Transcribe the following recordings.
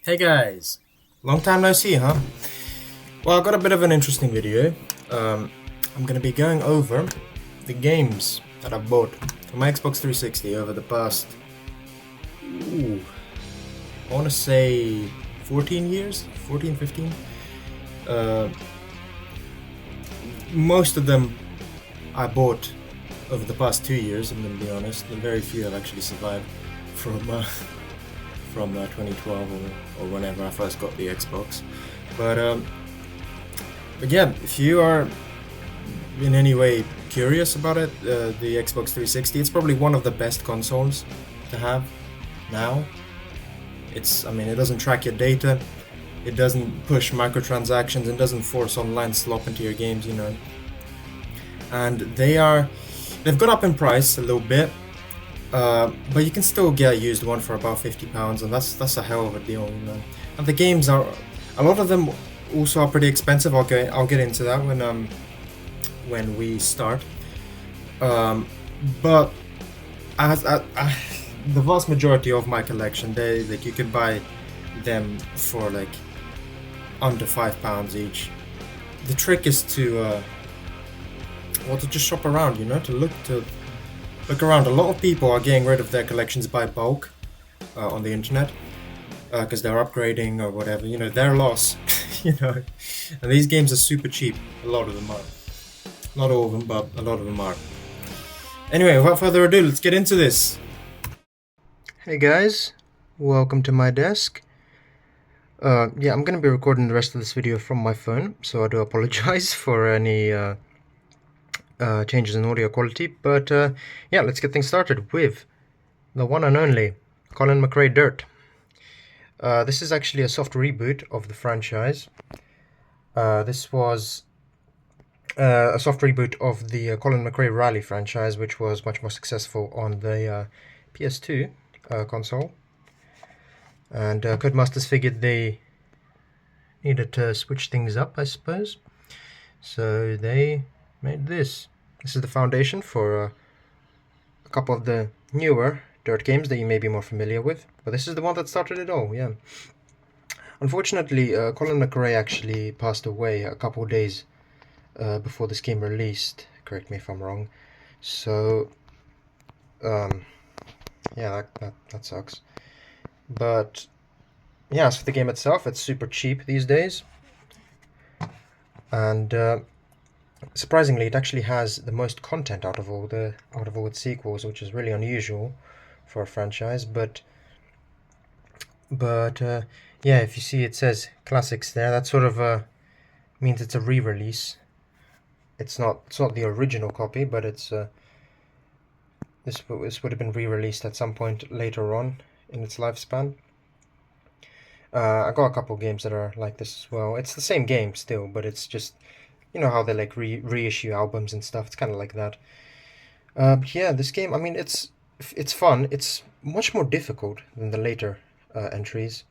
Hey guys, long time no see, huh? Well, I got a bit of an interesting video. I'm gonna be going over the games that I've bought for my Xbox 360 over the past, I wanna say 14 years? 14, 15? Most of them I bought over the past 2 years, I'm gonna be honest, and very few have actually survived from 2012 or whenever I first got the Xbox. But yeah, if you are in any way curious about it, the Xbox 360, it's probably one of the best consoles to have now. I mean, it doesn't track your data, it doesn't push microtransactions, and doesn't force online slop into your games, you know. And they've gone up in price a little bit. But you can still get a used one for about £50, and that's a hell of a deal, you know. And the games a lot of them also are pretty expensive. I'll get into that when we start. But the vast majority of my collection, you can buy them for like under £5 each. The trick is to just shop around, you know, to look around. A lot of people are getting rid of their collections by bulk on the internet because they're upgrading or whatever. You know, their loss. You know, and these games are super cheap. A lot of them are. Not all of them, but a lot of them are. Anyway, without further ado, let's get into this. Hey guys, welcome to my desk. Yeah, I'm gonna be recording the rest of this video from my phone, so I do apologize for any changes in audio quality, but yeah, let's get things started with the one and only Colin McRae Dirt. This is actually a soft reboot of the franchise. This was a soft reboot of the Colin McRae Rally franchise, which was much more successful on the PS2 console. And Codemasters figured they needed to switch things up, I suppose. So they made this. This is the foundation for a couple of the newer Dirt games that you may be more familiar with, but this is the one that started it all, yeah. Unfortunately, Colin McRae actually passed away a couple of days before this game released, correct me if I'm wrong, so yeah, that sucks. But yeah, as for the game itself, it's super cheap these days, and surprisingly, it actually has the most content out of all its sequels, which is really unusual for a franchise. But yeah, if you see it says classics there, that sort of means it's a re-release. It's not the original copy, but it's this would have been re-released at some point later on in its lifespan. I got a couple games that are like this as well. It's the same game still, but it's just, you know how they like reissue albums and stuff. It's kind of like that. But yeah, this game, I mean, it's fun. It's much more difficult than the later entries,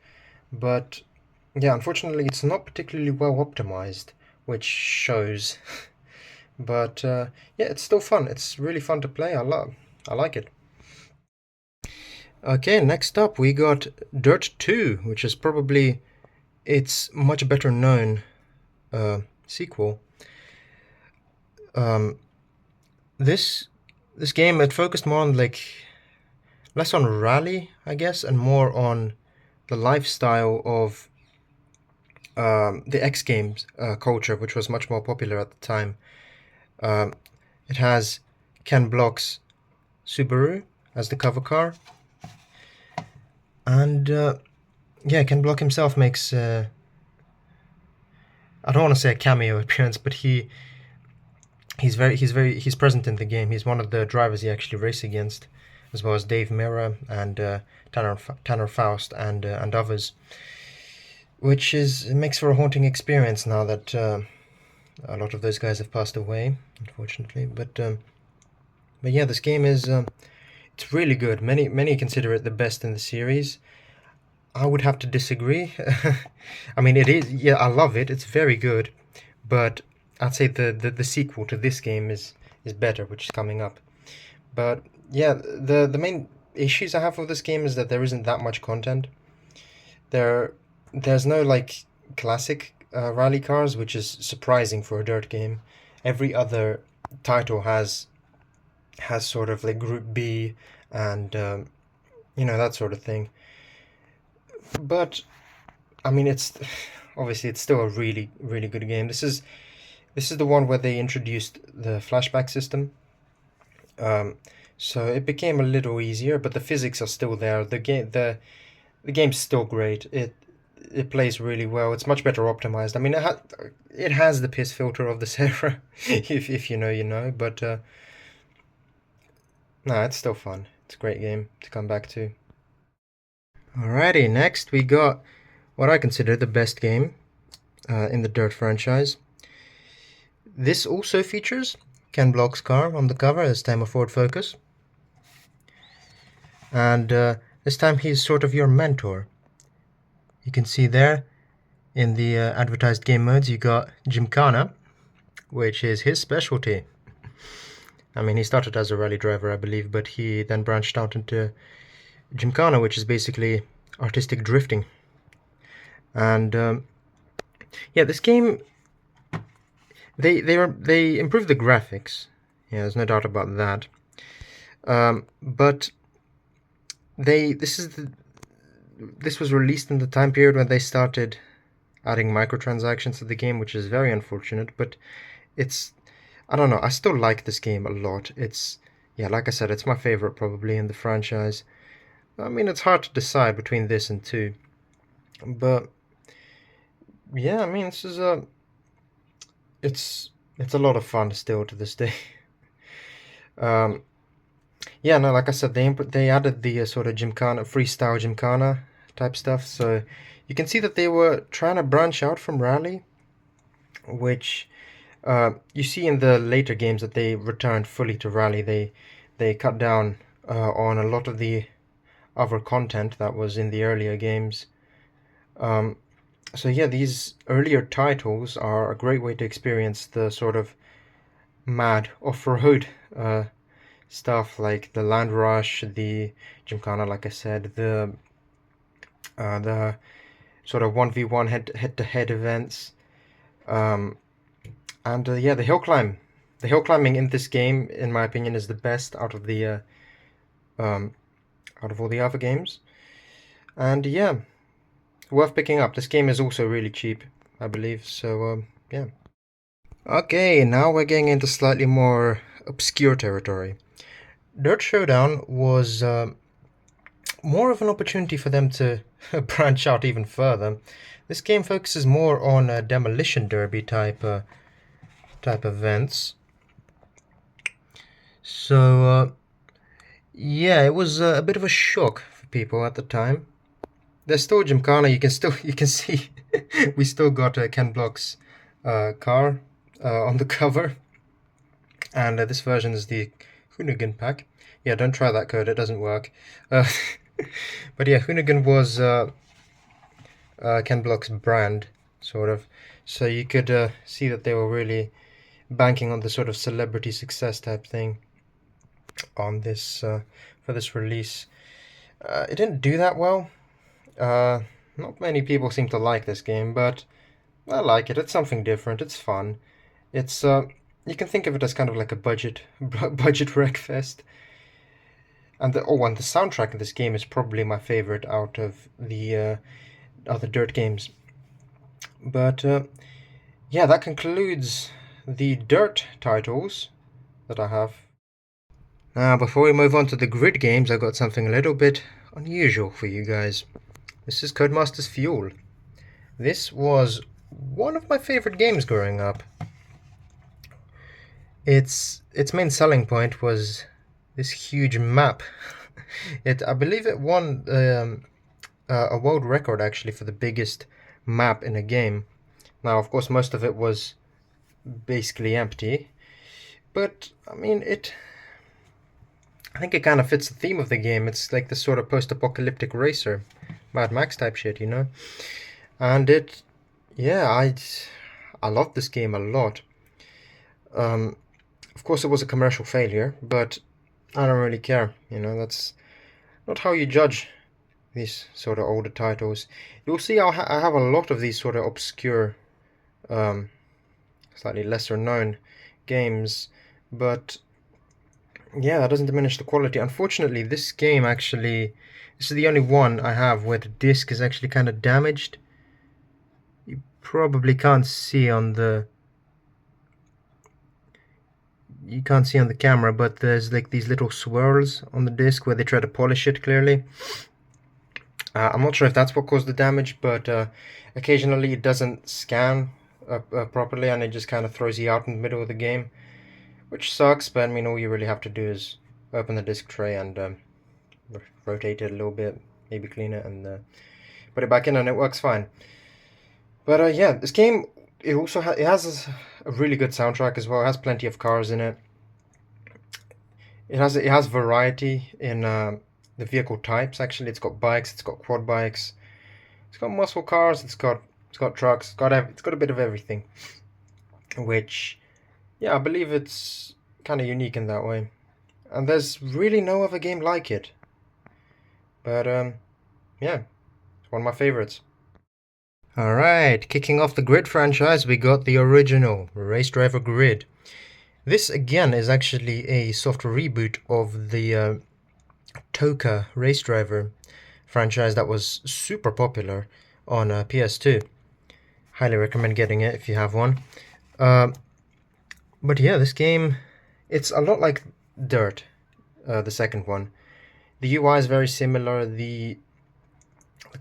but yeah, unfortunately, it's not particularly well optimized, which shows. But yeah, it's still fun. It's really fun to play. I like it. Okay, next up we got Dirt 2, which is probably its much better known sequel. This game, it focused more on less on rally, I guess, and more on the lifestyle of the X Games culture, which was much more popular at the time. It has Ken Block's Subaru as the cover car, and yeah, Ken Block himself makes I don't want to say a cameo appearance, but he's present in the game. He's one of the drivers you actually race against, as well as Dave Mirra and Tanner Faust and others, which makes for a haunting experience now that a lot of those guys have passed away, unfortunately. But yeah, this game is it's really good. Many consider it the best in the series. I would have to disagree. I mean, it is. Yeah, I love it. It's very good, but I'd say the sequel to this game is better, which is coming up. But yeah, the main issues I have with this game is that there isn't that much content. There there's no like classic rally cars, which is surprising for a dirt game. Every other title has sort of like Group B and that sort of thing. But I mean, it's obviously it's still a really really good game. This is the one where they introduced the flashback system. So it became a little easier, but the physics are still there. The game's still great. It plays really well. It's much better optimized. I mean, it has the piss filter of this era, if you know, you know. But no, it's still fun. It's a great game to come back to. Alrighty, next we got what I consider the best game in the Dirt franchise. This also features Ken Block's car on the cover, this time a Ford Focus. And this time he's sort of your mentor. You can see there in the advertised game modes you got Gymkhana, which is his specialty. I mean, he started as a rally driver, I believe, but he then branched out into Gymkhana, which is basically artistic drifting. And yeah, this game, they improved the graphics. Yeah, there's no doubt about that. But this was released in the time period when they started adding microtransactions to the game, which is very unfortunate. But I don't know, I still like this game a lot. Yeah, like I said, it's my favorite probably in the franchise. I mean, it's hard to decide between this and 2. But yeah, I mean, this is it's a lot of fun still to this day. Yeah, no, like I said, they added the sort of Gymkhana, freestyle Gymkhana type stuff. So you can see that they were trying to branch out from rally, which you see in the later games that they returned fully to rally. They cut down on a lot of the other content that was in the earlier games. So yeah, these earlier titles are a great way to experience the sort of mad off-road stuff, like the Land Rush, the Gymkhana, like I said, the sort of 1v1 head-to-head events, and yeah, the hill climb. The hill climbing in this game, in my opinion, is the best out of all the other games. And yeah, worth picking up. This game is also really cheap, I believe. So yeah. Okay, now we're getting into slightly more obscure territory. Dirt Showdown was more of an opportunity for them to branch out even further. This game focuses more on demolition derby type events. So yeah, it was a bit of a shock for people at the time. There's still Gymkhana. You can see we still got Ken Block's car on the cover, and this version is the Hoonigan pack. Yeah, don't try that code; it doesn't work. But yeah, Hoonigan was Ken Block's brand, sort of. So you could see that they were really banking on the sort of celebrity success type thing on this for this release. It didn't do that well. Not many people seem to like this game, but I like it. It's something different. It's fun. It's you can think of it as kind of like a budget wreckfest. And the soundtrack of this game is probably my favorite out of the other Dirt games. But yeah, that concludes the Dirt titles that I have. Now, before we move on to the grid games, I've got something a little bit unusual for you guys. This is Codemasters Fuel. This was one of my favorite games growing up. Its main selling point was this huge map. I believe it won a world record actually for the biggest map in a game. Now, of course, most of it was basically empty, but I mean I think it kind of fits the theme of the game. It's like this sort of post-apocalyptic racer, Mad Max type shit, you know. And I loved this game a lot. Of course, it was a commercial failure, but I don't really care. You know, that's not how you judge these sort of older titles. You'll see I have a lot of these sort of obscure, slightly lesser known games, but yeah, that doesn't diminish the quality. Unfortunately, this game actually, this is the only one I have where the disc is actually kind of damaged. You probably can't see on the camera, but there's like these little swirls on the disc where they try to polish it clearly. I'm not sure if that's what caused the damage, but occasionally it doesn't scan properly and it just kind of throws you out in the middle of the game, which sucks, but I mean, all you really have to do is open the disc tray and rotate it a little bit, maybe clean it, and put it back in, and it works fine. But yeah, this game, it also has a really good soundtrack as well. It has plenty of cars in it. It has variety in the vehicle types. Actually, it's got bikes, it's got quad bikes, it's got muscle cars, it's got trucks, it's got a bit of everything. Which, yeah, I believe it's kind of unique in that way. And there's really no other game like it. But yeah, it's one of my favorites. Alright, kicking off the Grid franchise, we got the original Race Driver Grid. This again is actually a soft reboot of the Toka Race Driver franchise that was super popular on PS2. Highly recommend getting it if you have one. But yeah, this game, it's a lot like Dirt, the second one. The UI is very similar, the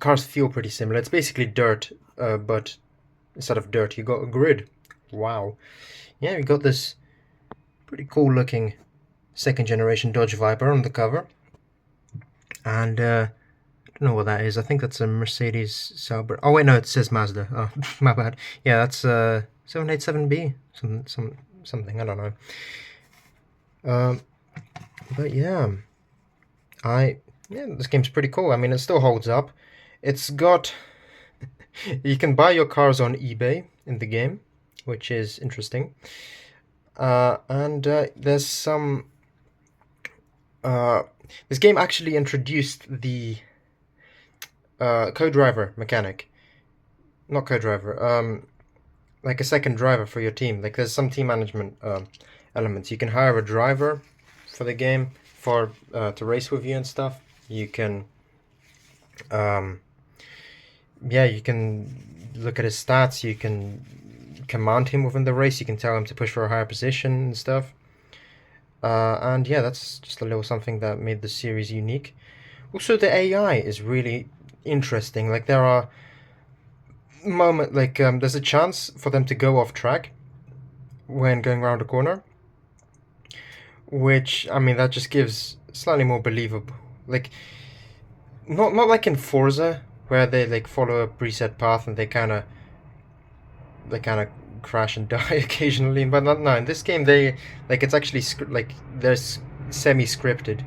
cars feel pretty similar. It's basically Dirt, but instead of dirt, you got a grid. Wow. Yeah, we got this pretty cool looking second generation Dodge Viper on the cover. And I don't know what that is. I think that's a Mercedes Sauber. Oh wait, no, it says Mazda. Oh, my bad. Yeah, that's 787B. Something, I don't know. But yeah, this game's pretty cool. I mean, it still holds up. It's got you can buy your cars on eBay in the game, which is interesting. And there's some. This game actually introduced the co-driver mechanic. Not co-driver. Like a second driver for your team. Like there's some team management elements. You can hire a driver for the game to race with you and stuff. You can. Yeah, you can look at his stats, you can command him within the race, you can tell him to push for a higher position and stuff. And yeah, that's just a little something that made the series unique. Also, the AI is really interesting. Like there are there's a chance for them to go off track when going around a corner, which, I mean, that just gives slightly more believable, like not like in Forza, where they like follow a preset path and they kind of crash and die occasionally. But no, in this game it's actually they're semi-scripted,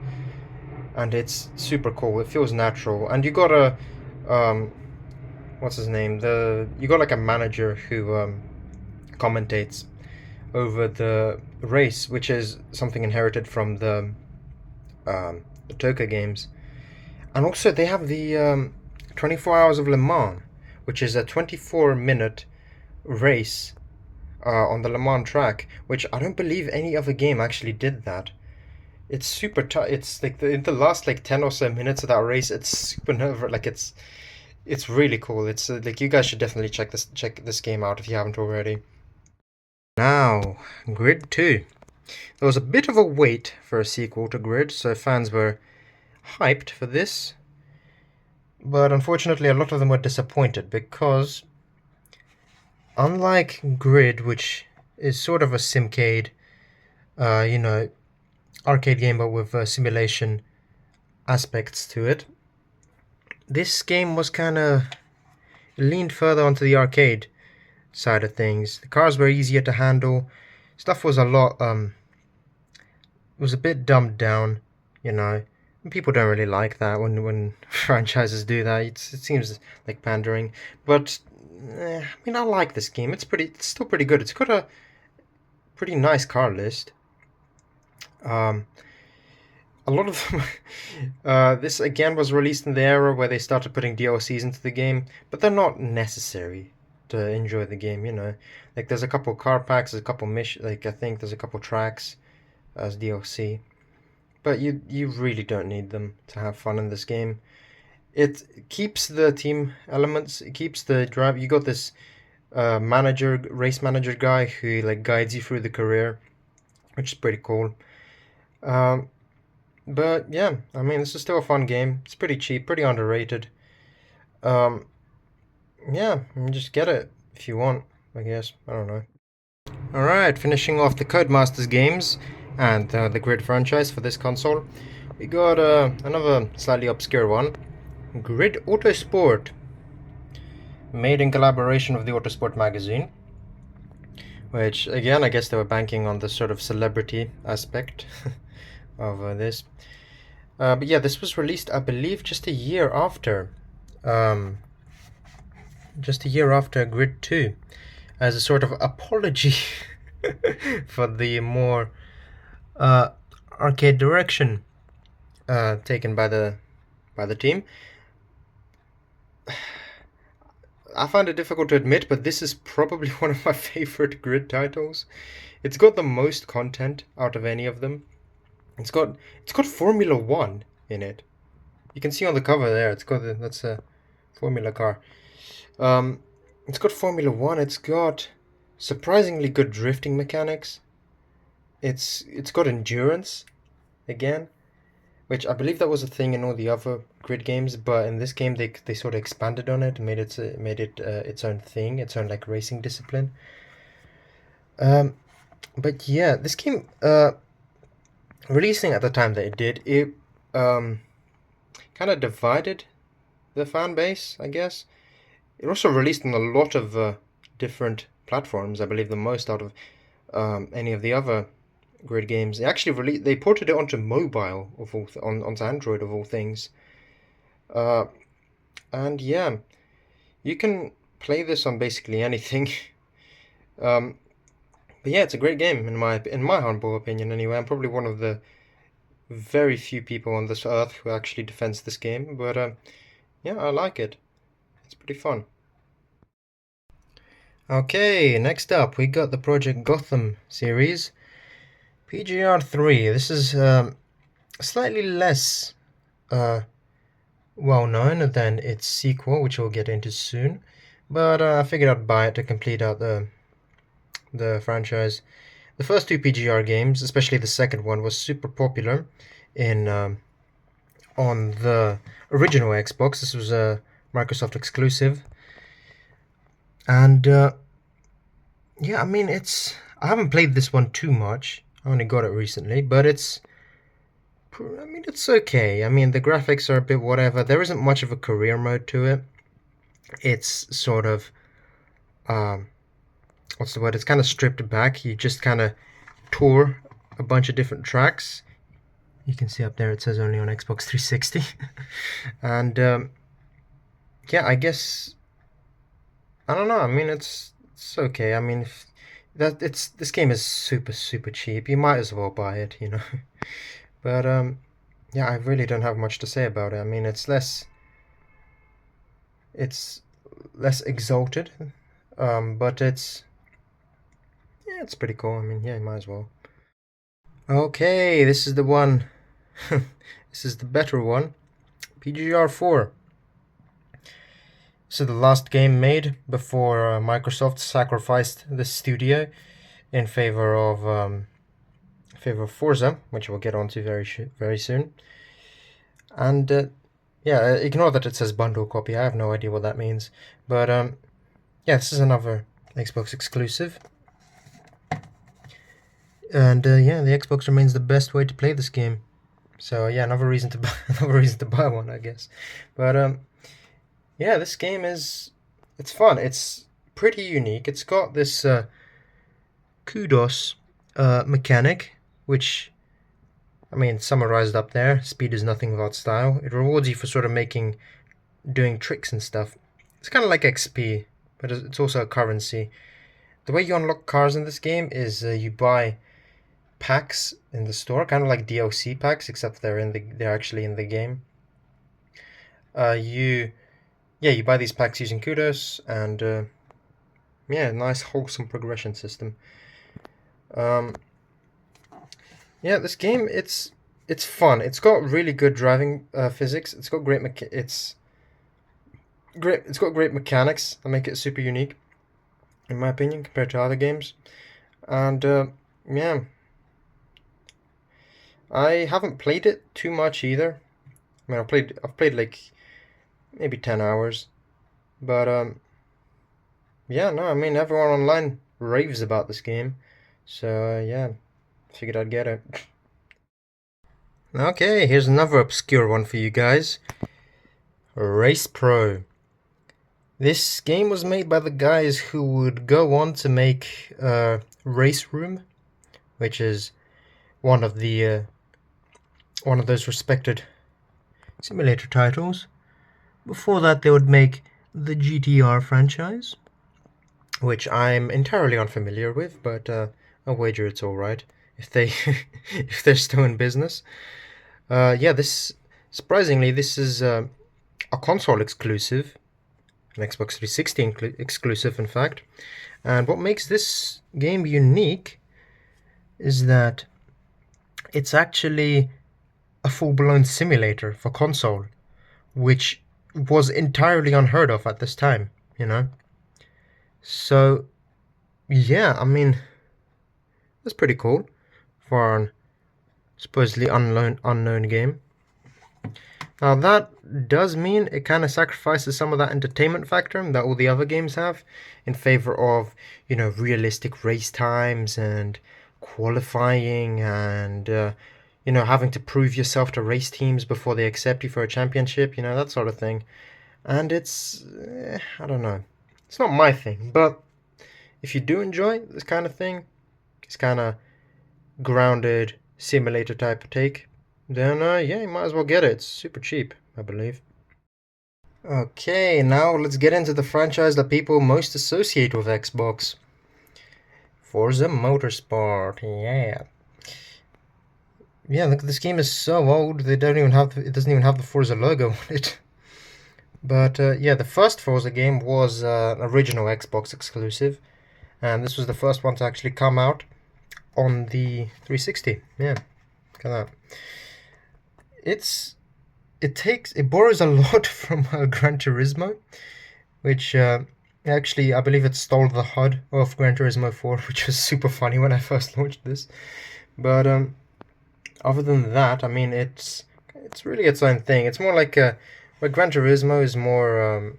and it's super cool. It feels natural, and you got a what's his name? You got like a manager who commentates over the race, which is something inherited from the Toka games. And also they have the 24 Hours of Le Mans, which is a 24-minute race on the Le Mans track, which I don't believe any other game actually did that. It's super tough. It's like in the last 10 or so minutes of that race, it's super it's really cool. It's like, you guys should definitely check this game out if you haven't already. Now, Grid 2. There was a bit of a wait for a sequel to Grid, so fans were hyped for this. But unfortunately, a lot of them were disappointed because, unlike Grid, which is sort of a simcade, arcade game but with simulation aspects to it, this game was kind of leaned further onto the arcade side of things. The cars were easier to handle. Stuff was was a bit dumbed down, People don't really like that when franchises do that. It seems like pandering. But I mean, I like this game. It's still pretty good. It's got a pretty nice car list. A a lot of them. This again was released in the era where they started putting DLCs into the game, but they're not necessary to enjoy the game. You know, like there's a couple car packs, there's a couple like I think there's a couple tracks as DLC, but you really don't need them to have fun in this game. It keeps the team elements, it keeps the drive. You got this race manager guy who like guides you through the career, which is pretty cool. But yeah, I mean, this is still a fun game. It's pretty cheap, pretty underrated. Yeah, just get it if you want, I guess. I don't know. Alright, finishing off the Codemasters games and the Grid franchise for this console. We got another slightly obscure one, Grid Autosport, made in collaboration with the Autosport magazine, which again, I guess they were banking on the sort of celebrity aspect of this. But yeah, this was released, I believe, just a year after Grid 2, as a sort of apology for the more arcade direction taken by the team. I find it difficult to admit, but this is probably one of my favorite Grid titles. It's got the most content out of any of them. It's got Formula 1 in it. You can see on the cover there. That's a Formula car. It's got Formula 1. It's got surprisingly good drifting mechanics. It's got endurance again, which I believe that was a thing in all the other Grid games, but in this game they sort of expanded on it and made it its own thing, its own like racing discipline. But yeah, this game releasing at the time that it did, it kind of divided the fan base, I guess. It also released on a lot of different platforms. I believe the most out of any of the other Grid games. They ported it onto mobile onto Android of all things. And yeah, you can play this on basically anything. But yeah, it's a great game in my humble opinion. Anyway, I'm probably one of the very few people on this earth who actually defends this game. But yeah, I like it. It's pretty fun. Okay, next up we got the Project Gotham series, PGR 3. This is slightly less well known than its sequel, which we'll get into soon. But I figured I'd buy it to complete out the franchise. The first two PGR games, especially the second one, was super popular on the original Xbox. This was a Microsoft exclusive, and yeah, I mean I haven't played this one too much. I only got it recently, but it's okay. I mean, the graphics are a bit whatever. There isn't much of a career mode to it. It's sort of what's the word? It's kind of stripped back. You just kind of tour a bunch of different tracks. You can see up there it says only on Xbox 360. And yeah, I guess I don't know. I mean, it's okay. I mean, this game is super cheap. You might as well buy it, you know. But yeah, I really don't have much to say about it. I mean, it's less exalted, but it's pretty cool. I mean, yeah, you might as well. Okay, this is the one. This is the better one. PGR 4. This is the last game made before Microsoft sacrificed the studio in favor of Forza, which we'll get onto very soon. And yeah, ignore that it says bundle copy. I have no idea what that means. But yeah, this is another Xbox exclusive. And yeah, the Xbox remains the best way to play this game. So yeah, another reason to buy one, I guess. But yeah, this game it's fun. It's pretty unique. It's got this kudos mechanic, which, I mean, summarized up there. Speed is nothing without style. It rewards you for sort of doing tricks and stuff. It's kind of like XP, but it's also a currency. The way you unlock cars in this game is you buy packs in the store, kind of like DLC packs, except they're actually in the game. You buy these packs using kudos, and yeah, nice wholesome progression system. Yeah, this game it's fun. It's got really good driving physics. It's got great It's got great mechanics that make it super unique, in my opinion, compared to other games. And yeah, I haven't played it too much either. I mean, I've played like maybe 10 hours, but yeah, no, I mean everyone online raves about this game, so yeah, figured I'd get it. Okay, here's another obscure one for you guys. Race Pro. This game was made by the guys who would go on to make Race Room, which is one of those respected simulator titles. Before that, they would make the GTR franchise, which I'm entirely unfamiliar with, but I wager it's all right if they if they're still in business. Yeah, surprisingly this is a console exclusive, an Xbox 360 exclusive, in fact. And what makes this game unique is that it's actually a full-blown simulator for console, which was entirely unheard of at this time, you know? So, yeah, I mean, that's pretty cool for an supposedly unknown game. Now, that does mean it kind of sacrifices some of that entertainment factor that all the other games have in favor of, you know, realistic race times and qualifying and, you know, having to prove yourself to race teams before they accept you for a championship, you know, that sort of thing. And it's, I don't know, it's not my thing, but if you do enjoy this kind of thing, this kind of grounded simulator type of take, then yeah, you might as well get it. It's super cheap, I believe. Okay, now let's get into the franchise that people most associate with Xbox. Forza Motorsport, yeah. Yeah, look, this game is so old, it doesn't even have the Forza logo on it. But yeah, the first Forza game was an original Xbox exclusive, and this was the first one to actually come out on the 360. Yeah, look at that. It borrows a lot from Gran Turismo, which actually I believe it stole the HUD of Gran Turismo 4, which was super funny when I first launched this. But other than that, I mean, it's really its own thing. It's more like where Gran Turismo is more,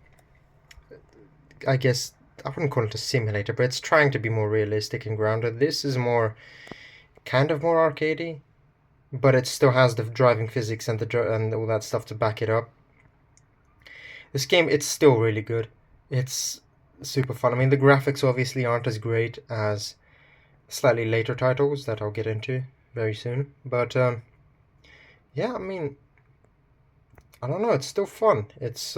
I guess I wouldn't call it a simulator, but it's trying to be more realistic and grounded. This is kind of more arcadey, but it still has the driving physics and and all that stuff to back it up. This game, it's still really good. It's super fun. I mean, the graphics obviously aren't as great as slightly later titles that I'll get into very soon, but yeah, I mean, I don't know, it's still fun. It's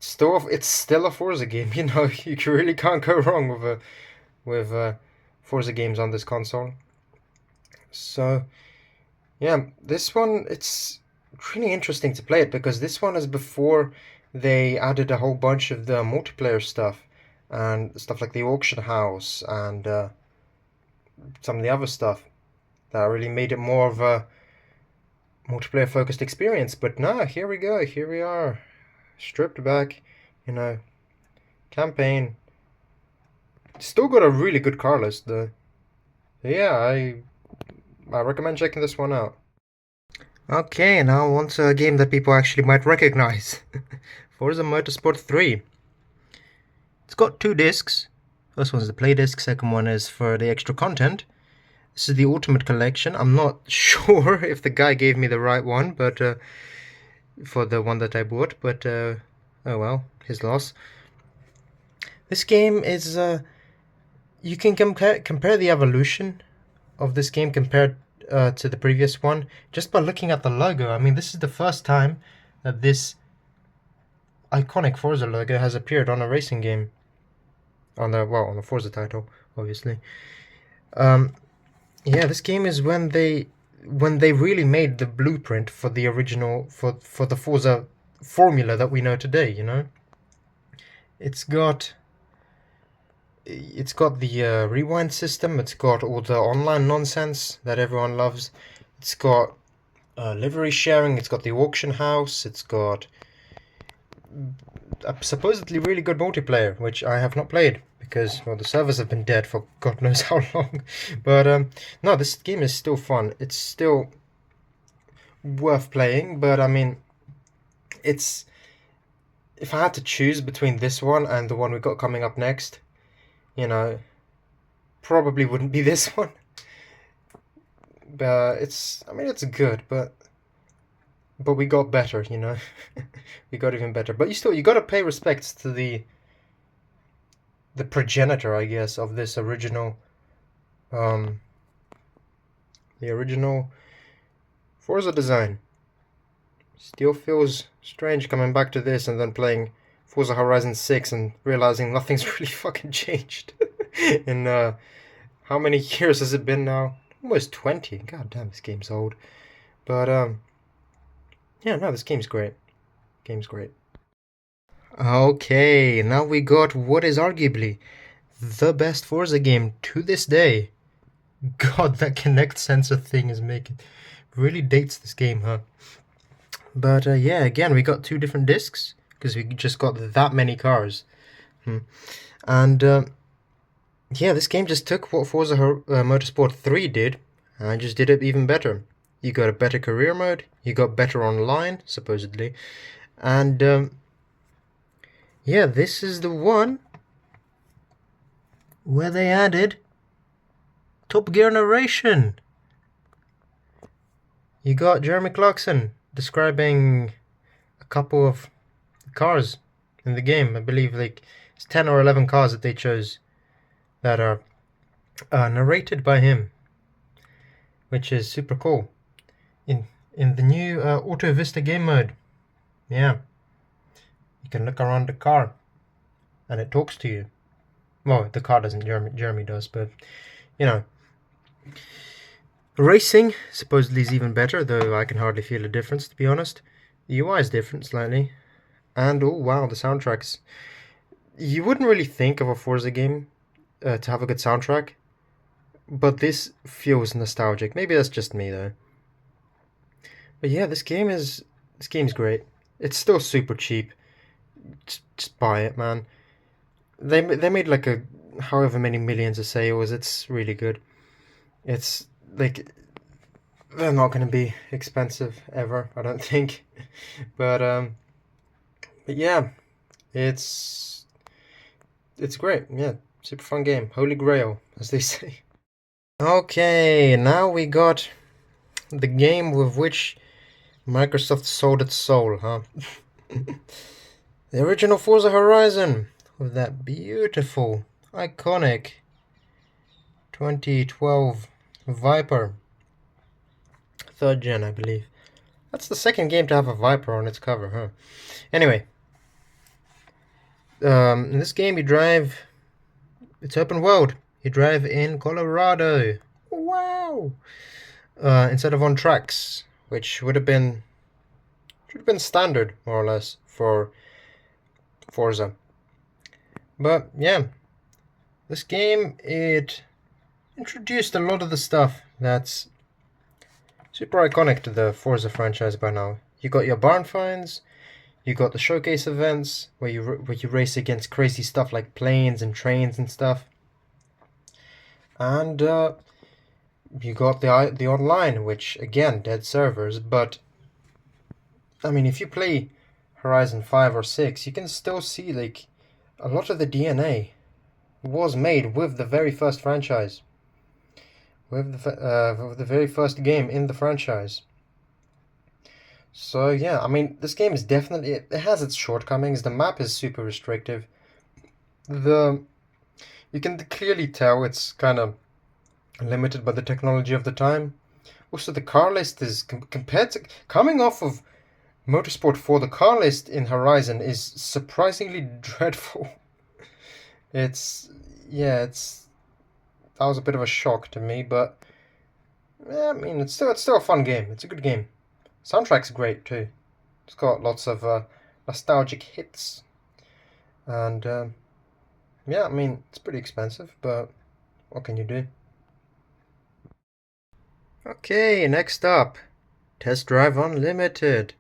still a Forza game. You know, you really can't go wrong with Forza games on this console. So yeah, this one, it's really interesting to play it because this one is before they added a whole bunch of the multiplayer stuff and stuff like the auction house and some of the other stuff that really made it more of a multiplayer focused experience. But now here we go, here we are, stripped back, you know, campaign. Still got a really good car list though. Yeah, I recommend checking this one out. Okay, now on to a game that people actually might recognize. Forza Motorsport 3. It's got 2 discs. First one's the play disc, second one is for the extra content. This is the Ultimate Collection. I'm not sure if the guy gave me the right one, but for the one that I bought, but oh well, his loss. This game is you can compare the evolution of this game compared to the previous one just by looking at the logo. I mean, this is the first time that this iconic Forza logo has appeared on a racing game, on the Forza title, obviously. Yeah, this game is when they really made the blueprint for the original for the Forza formula that we know today, you know? It's got it's got the rewind system, it's got all the online nonsense that everyone loves. It's got livery sharing, it's got the auction house, it's got a supposedly really good multiplayer, which I have not played because, well, the servers have been dead for God knows how long. But no, this game is still fun. It's still worth playing, but I mean, it's if I had to choose between this one and the one we got coming up next, you know, probably wouldn't be this one. But I mean, it's good, but we got better, you know. We got even better. But you got to pay respects to the progenitor, I guess, of this original, the original Forza design. Still feels strange coming back to this and then playing Forza Horizon 6 and realizing nothing's really fucking changed. In how many years has it been now? Almost 20. God damn, this game's old. But yeah, no, this game's great. Game's great. Okay, now we got what is arguably the best Forza game to this day. God, that Kinect sensor thing is making really dates this game, huh? But yeah, again, we got two different discs because we just got that many cars. And yeah, this game just took what Forza Motorsport 3 did and just did it even better. You got a better career mode, you got better online, supposedly, and yeah, this is the one where they added Top Gear narration. You got Jeremy Clarkson describing a couple of cars in the game. I believe like it's 10 or 11 cars that they chose that are narrated by him, which is super cool. In the new Auto Vista game mode, yeah, you can look around the car and it talks to you. Well, the car doesn't, Jeremy does, but you know. Racing supposedly is even better, though I can hardly feel a difference, to be honest. The UI is different slightly. And oh wow, the soundtracks. You wouldn't really think of a Forza game to have a good soundtrack, but this feels nostalgic. Maybe that's just me though. But yeah, this game's great. It's still super cheap. Just buy it, man. They made like a however many millions of sales. It's really good. It's like they're not going to be expensive ever, I don't think. But yeah, it's great. Yeah, super fun game. Holy Grail, as they say. Okay, now we got the game with which Microsoft sold its soul, huh? The original Forza Horizon with that beautiful, iconic 2012 Viper. 3rd gen, I believe. That's the second game to have a Viper on its cover, huh? Anyway, in this game you drive. It's open world. You drive in Colorado. Wow! Instead of on tracks, which should have been standard more or less for Forza. But yeah, this game it introduced a lot of the stuff that's super iconic to the Forza franchise by now. You got your barn finds, you got the showcase events where you race against crazy stuff like planes and trains and stuff, and you got the online, which again dead servers. But I mean, if you play Horizon 5 or 6, you can still see like a lot of the DNA was made with the very first franchise, with the very first game in the franchise. So yeah, I mean, this game is definitely, it has its shortcomings. The map is super restrictive. You can clearly tell it's kind of limited by the technology of the time. Also, the car list is compared to coming off of Motorsport 4, the car list in Horizon is surprisingly dreadful. That was a bit of a shock to me, but Yeah, I mean, it's still a fun game. It's a good game. Soundtrack's great too. It's got lots of nostalgic hits, and yeah, I mean, it's pretty expensive, but what can you do? Okay, next up, Test Drive Unlimited.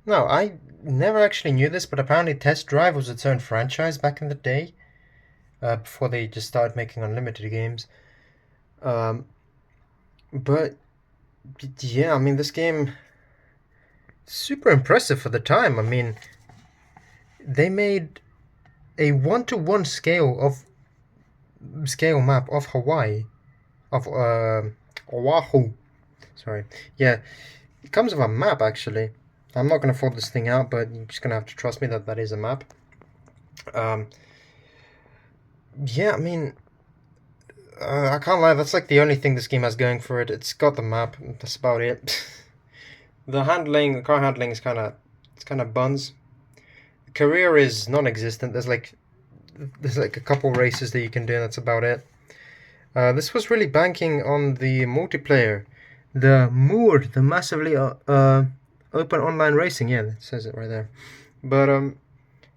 Now, I never actually knew this, but apparently Test Drive was its own franchise back in the day, before they just started making Unlimited games. Um, but yeah, I mean, this game super impressive for the time. I mean, they made a 1-to-1 scale map of Hawaii, of Oahu. Sorry, yeah, it comes with a map actually. I'm not gonna fold this thing out, but you're just gonna have to trust me that that is a map. Yeah, I mean, I can't lie. That's like the only thing this game has going for it. It's got the map. That's about it. The car handling is kind of buns. Career is non-existent. There's like a couple races that you can do, and that's about it. This was really banking on the multiplayer, the MOOD, the massively open online racing. Yeah, it says it right there. But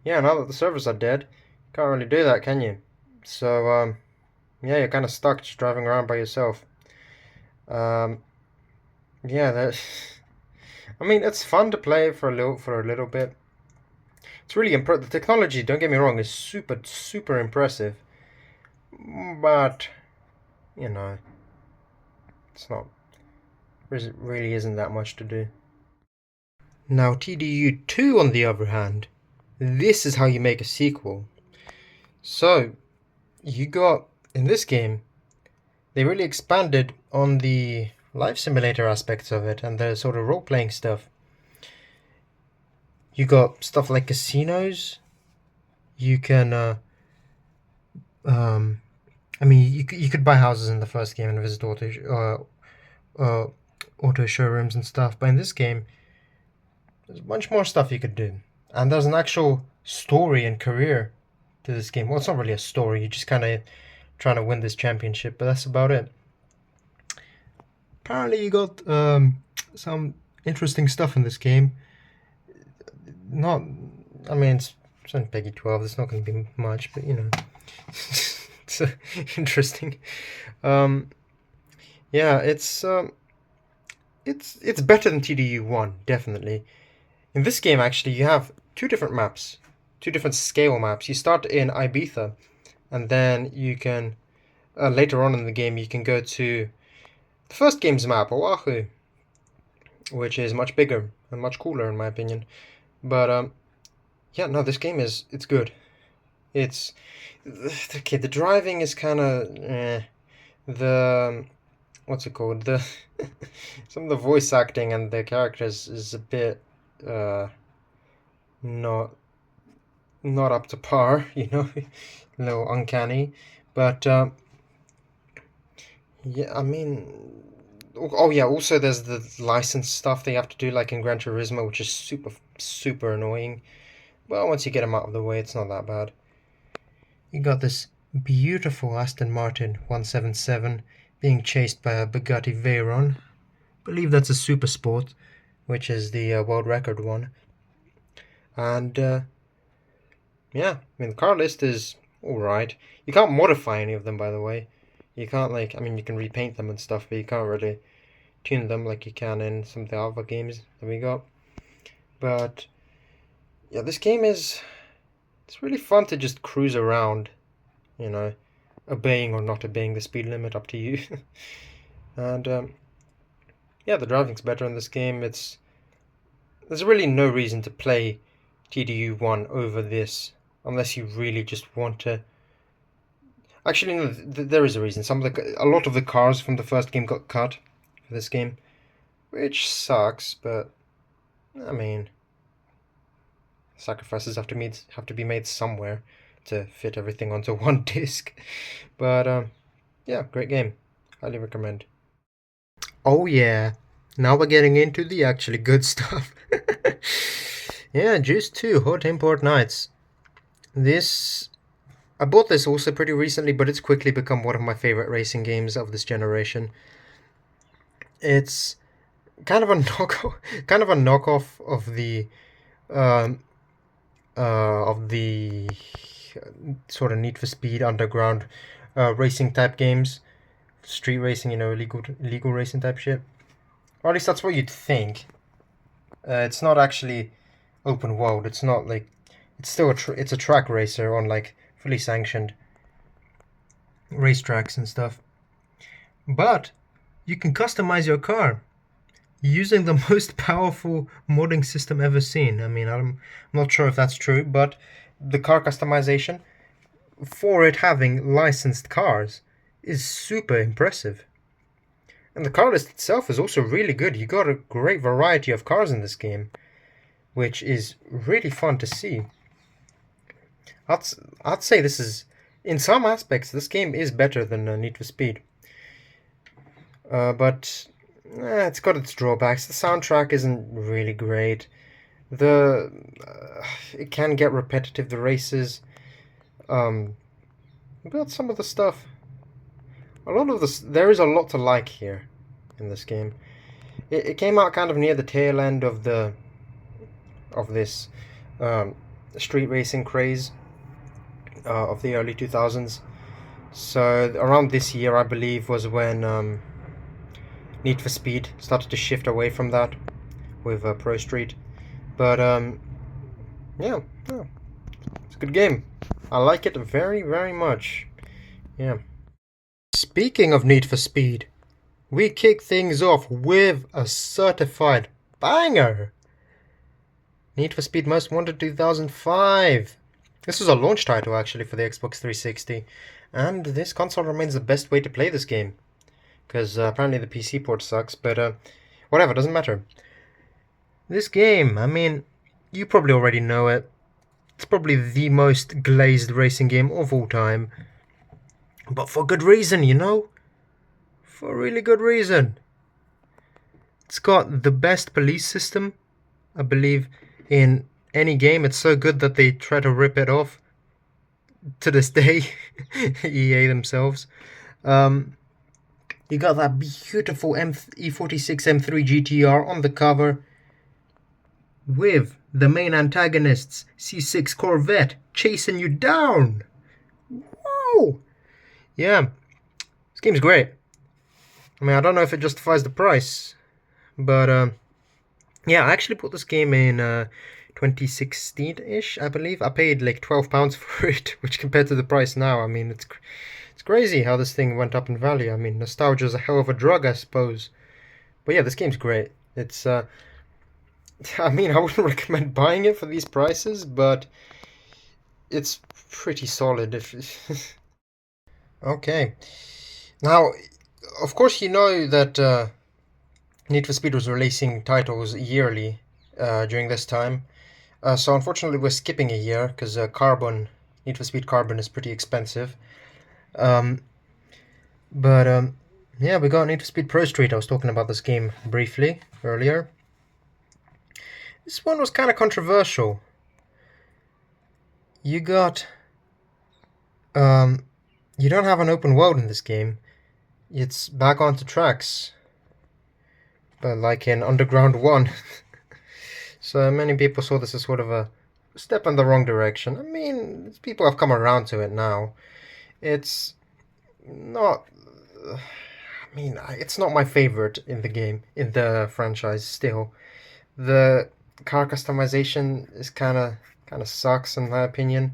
yeah, now that the servers are dead, you can't really do that, can you? So yeah, you're kind of stuck just driving around by yourself. Yeah, that. I mean, it's fun to play for a little bit. It's really the technology. Don't get me wrong, is super impressive, but you know, it's not. There really isn't that much to do. Now, TDU 2, on the other hand, this is how you make a sequel. So, you got in this game, they really expanded on the life simulator aspects of it and the sort of role playing stuff. You got stuff like casinos. You can, I mean, you could buy houses in the first game and visit auto showrooms and stuff, but in this game, there's a bunch more stuff you could do, and there's an actual story and career to this game. Well, it's not really a story. You're just kind of trying to win this championship, but that's about it. Apparently, you got some interesting stuff in this game. Not, I mean, it's on Peggy 12. It's not going to be much, but you know, it's interesting. Yeah, it's better than TDU 1, definitely. In this game, actually, you have two different maps, two different scale maps. You start in Ibiza, and then you can later on in the game you can go to the first game's map, Oahu, which is much bigger and much cooler in my opinion. But yeah, no, this game it's good. It's okay. The driving is kind of the what's it called? The some of the voice acting and the characters is a bit not up to par, you know, a little uncanny. But yeah, I mean, oh yeah. Also, there's the license stuff they have to do, like in Gran Turismo, which is super annoying. Well, once you get them out of the way, it's not that bad. You got this beautiful Aston Martin 177 being chased by a Bugatti Veyron. I believe that's a Super Sport, which is the world record one. And yeah, I mean, the car list is alright. You can't modify any of them, by the way. You can't, like, I mean, you can repaint them and stuff, but you can't really tune them like you can in some of the other games that we got. But yeah, this game it's really fun to just cruise around, you know, obeying or not obeying the speed limit, up to you. And yeah, the driving's better in this game. There's really no reason to play TDU 1 over this, unless you really just want to. Actually, no, there is a reason. A lot of the cars from the first game got cut for this game, which sucks. But I mean, sacrifices have to be made somewhere to fit everything onto one disc. But yeah, great game. Highly recommend. Oh yeah, now we're getting into the actually good stuff. Yeah, Juice 2 Hot Import Nights. I bought this also pretty recently, but it's quickly become one of my favorite racing games of this generation. It's kind of a kind of a knockoff um, of the sort of Need for Speed Underground racing type games, street racing, legal racing type shit. Or at least that's what you'd think. It's not actually open world. It's not like it's still it's a track racer on like fully sanctioned racetracks and stuff. But you can customize your car using the most powerful modding system ever seen. I mean, I'm not sure if that's true, but the car customization for it having licensed cars is super impressive. And the car list itself is also really good. You got a great variety of cars in this game, which is really fun to see. I'd say this is, in some aspects, this game is better than Need for Speed. But it's got its drawbacks. The soundtrack isn't really great. It can get repetitive, the races. But some of the stuff, there is a lot to like here in this game. It came out kind of near the tail end of this street racing craze of the early 2000s. So around this year, I believe, was when Need for Speed started to shift away from that with Prostreet. But yeah, it's a good game. I like it very, very much. Yeah. Speaking of Need for Speed, we kick things off with a certified banger. Need for Speed Most Wanted 2005. This was a launch title actually for the Xbox 360, and this console remains the best way to play this game, because apparently the PC port sucks, but whatever, doesn't matter. This game, I mean, you probably already know it. It's probably the most glazed racing game of all time. But for good reason, For really good reason. It's got the best police system, I believe, in any game. It's so good that they try to rip it off to this day. EA themselves. You got that beautiful E46 M3 GTR on the cover, with the main antagonist's C6 Corvette chasing you down. Whoa! Yeah, this game's great. I mean, I don't know if it justifies the price, but yeah, I actually bought this game in 2016-ish, I believe. I paid like £12 for it, which compared to the price now, I mean, it's crazy how this thing went up in value. I mean, nostalgia is a hell of a drug, I suppose. But yeah, this game's great. It's I mean, I wouldn't recommend buying it for these prices, but it's pretty solid. Okay. Now, of course, you know that Need for Speed was releasing titles yearly during this time. So unfortunately, we're skipping a year because Need for Speed Carbon is pretty expensive. But yeah, we got Need for Speed Prostreet. I was talking about this game briefly earlier. This one was kind of controversial. You got you don't have an open world in this game. It's back onto tracks, like in Underground 1. So many people saw this as sort of a step in the wrong direction. I mean, people have come around to it now. It's not... I mean, it's not my favorite in the game, in the franchise still. The car customization is kind of sucks in my opinion.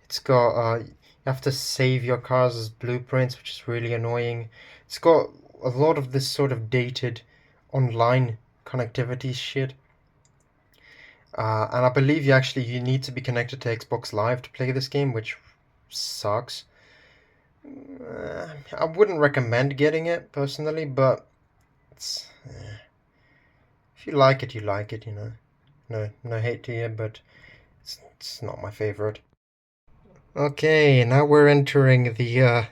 It's got... you have to save your cars as blueprints, which is really annoying. It's got a lot of this sort of dated online connectivity shit. And I believe you need to be connected to Xbox Live to play this game, which sucks. I wouldn't recommend getting it personally, but if you like it, you like it, No hate to you, but it's not my favorite. Okay, now we're entering the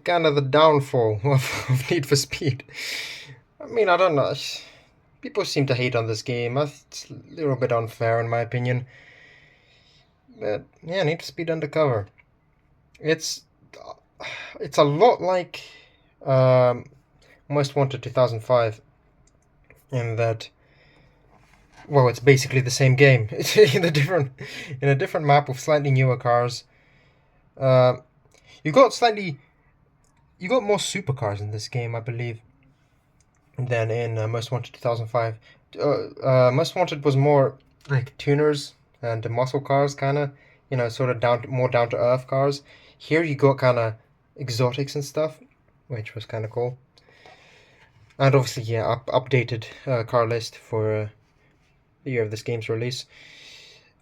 kind of the downfall of Need for Speed. I mean, I don't know. People seem to hate on this game. It's a little bit unfair in my opinion. But yeah, Need for Speed Undercover. It's a lot like Most Wanted 2005, in that, well, it's basically the same game. It's in a different map with slightly newer cars. You got more supercars in this game, I believe, than in Most Wanted 2005. Most Wanted was more like tuners and muscle cars, kind of, sort of more down to earth cars. Here you got kind of exotics and stuff, which was kind of cool. And obviously, yeah, updated car list for the year of this game's release.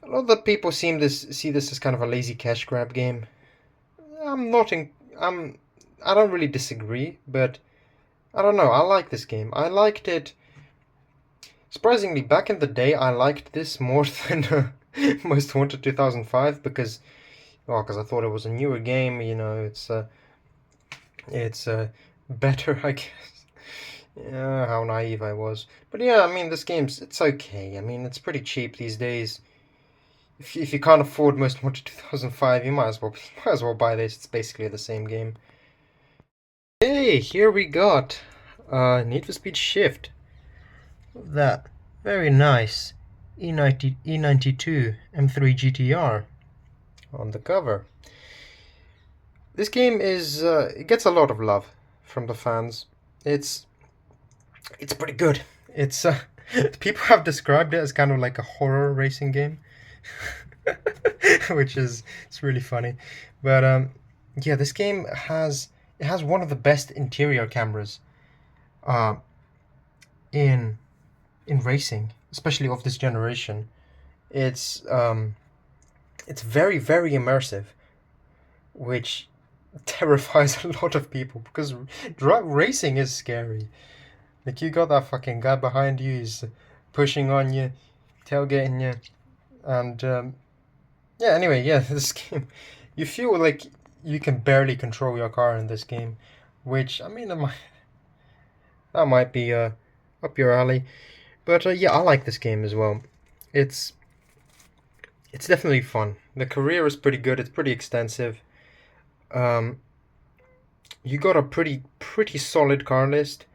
A lot of the people see this as kind of a lazy cash grab game. I don't really disagree, but I don't know. I like this game. I liked it. Surprisingly, back in the day, I liked this more than Most Wanted 2005 because I thought it was a newer game. It's better, I guess. Yeah, how naive I was. But yeah, I mean, it's okay. I mean, it's pretty cheap these days. If you can't afford Most Wanted 2005, you might as well buy this. It's basically the same game. Hey, here we got Need for Speed Shift. That very nice E92 M3 GTR on the cover. This game it gets a lot of love from the fans. It's pretty good. It's people have described it as kind of like a horror racing game, which it's really funny. But yeah, this game has one of the best interior cameras in racing, especially of this generation. It's very, very immersive, which terrifies a lot of people because racing is scary. Like, you got that fucking guy behind you, he's pushing on you, tailgating you, and yeah, anyway, yeah, this game, you feel like you can barely control your car in this game, which, I mean, that might be up your alley. But yeah, I like this game as well. It's definitely fun. The career is pretty good. It's pretty extensive. You got a pretty solid car list.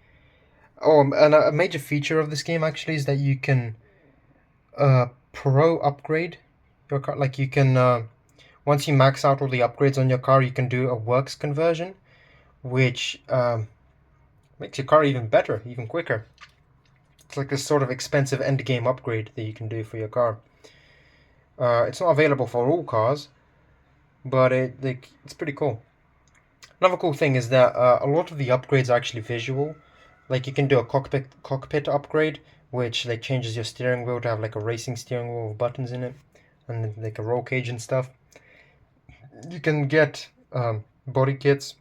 Oh, and a major feature of this game actually is that you can pro upgrade your car. Like, you can once you max out all the upgrades on your car, you can do a works conversion, which makes your car even better, even quicker. It's like this sort of expensive end game upgrade that you can do for your car. It's not available for all cars, but it's pretty cool. Another cool thing is that a lot of the upgrades are actually visual. Like, you can do a cockpit upgrade, which like changes your steering wheel to have like a racing steering wheel with buttons in it, and like a roll cage and stuff. You can get body kits,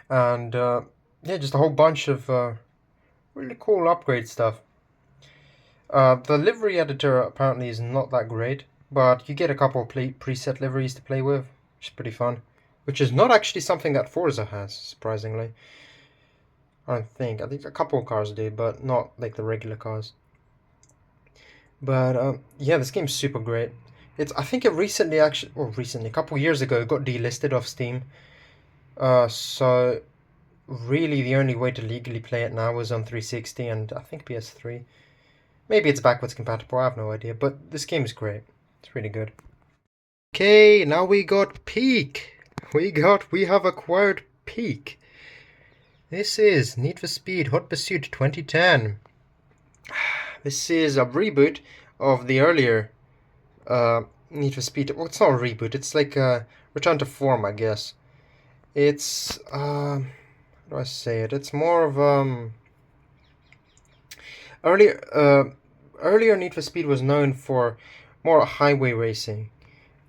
and yeah, just a whole bunch of really cool upgrade stuff. The livery editor apparently is not that great, but you get a couple of preset liveries to play with, which is pretty fun. Which is not actually something that Forza has, surprisingly. I think a couple of cars do, but not like the regular cars. But yeah, this game's super great. I think it recently, a couple of years ago, it got delisted off Steam. So really the only way to legally play it now is on 360 and I think PS3. Maybe it's backwards compatible, I have no idea, but this game is great. It's really good. Okay, now we got Peak. We have acquired Peak. This is Need for Speed Hot Pursuit 2010. This is a reboot of the earlier Need for Speed. Well, it's not a reboot, it's like a return to form, I guess. It's how do I say it? It's more of earlier Need for Speed was known for more highway racing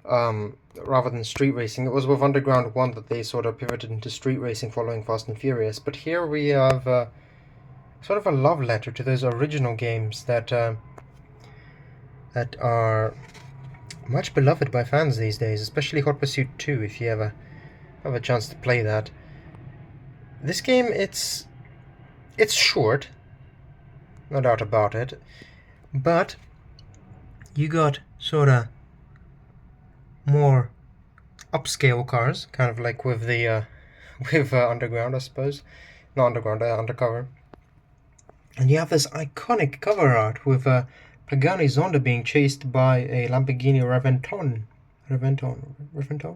rather than street racing. It was with Underground 1 that they sort of pivoted into street racing following Fast and Furious. But here we have sort of a love letter to those original games that are much beloved by fans these days, especially Hot Pursuit 2, if you ever have a chance to play that. This game, it's short, no doubt about it, but you got sort of more upscale cars, kind of like with the with Underground, I suppose. not underground, undercover. And you have this iconic cover art with Pagani Zonda being chased by a Lamborghini Reventon,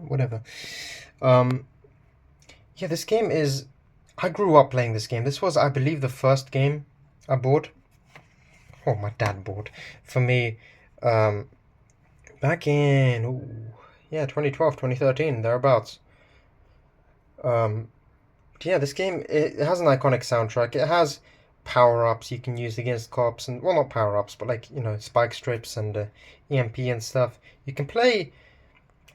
whatever. Yeah, this game is... I grew up playing this game. This was, I believe, the first game I bought. Oh, my dad bought for me back in 2012, 2013, thereabouts. Yeah, this game, it has an iconic soundtrack. It has power-ups you can use against cops, and well, not power-ups, but like, you know, spike strips and EMP and stuff. You can play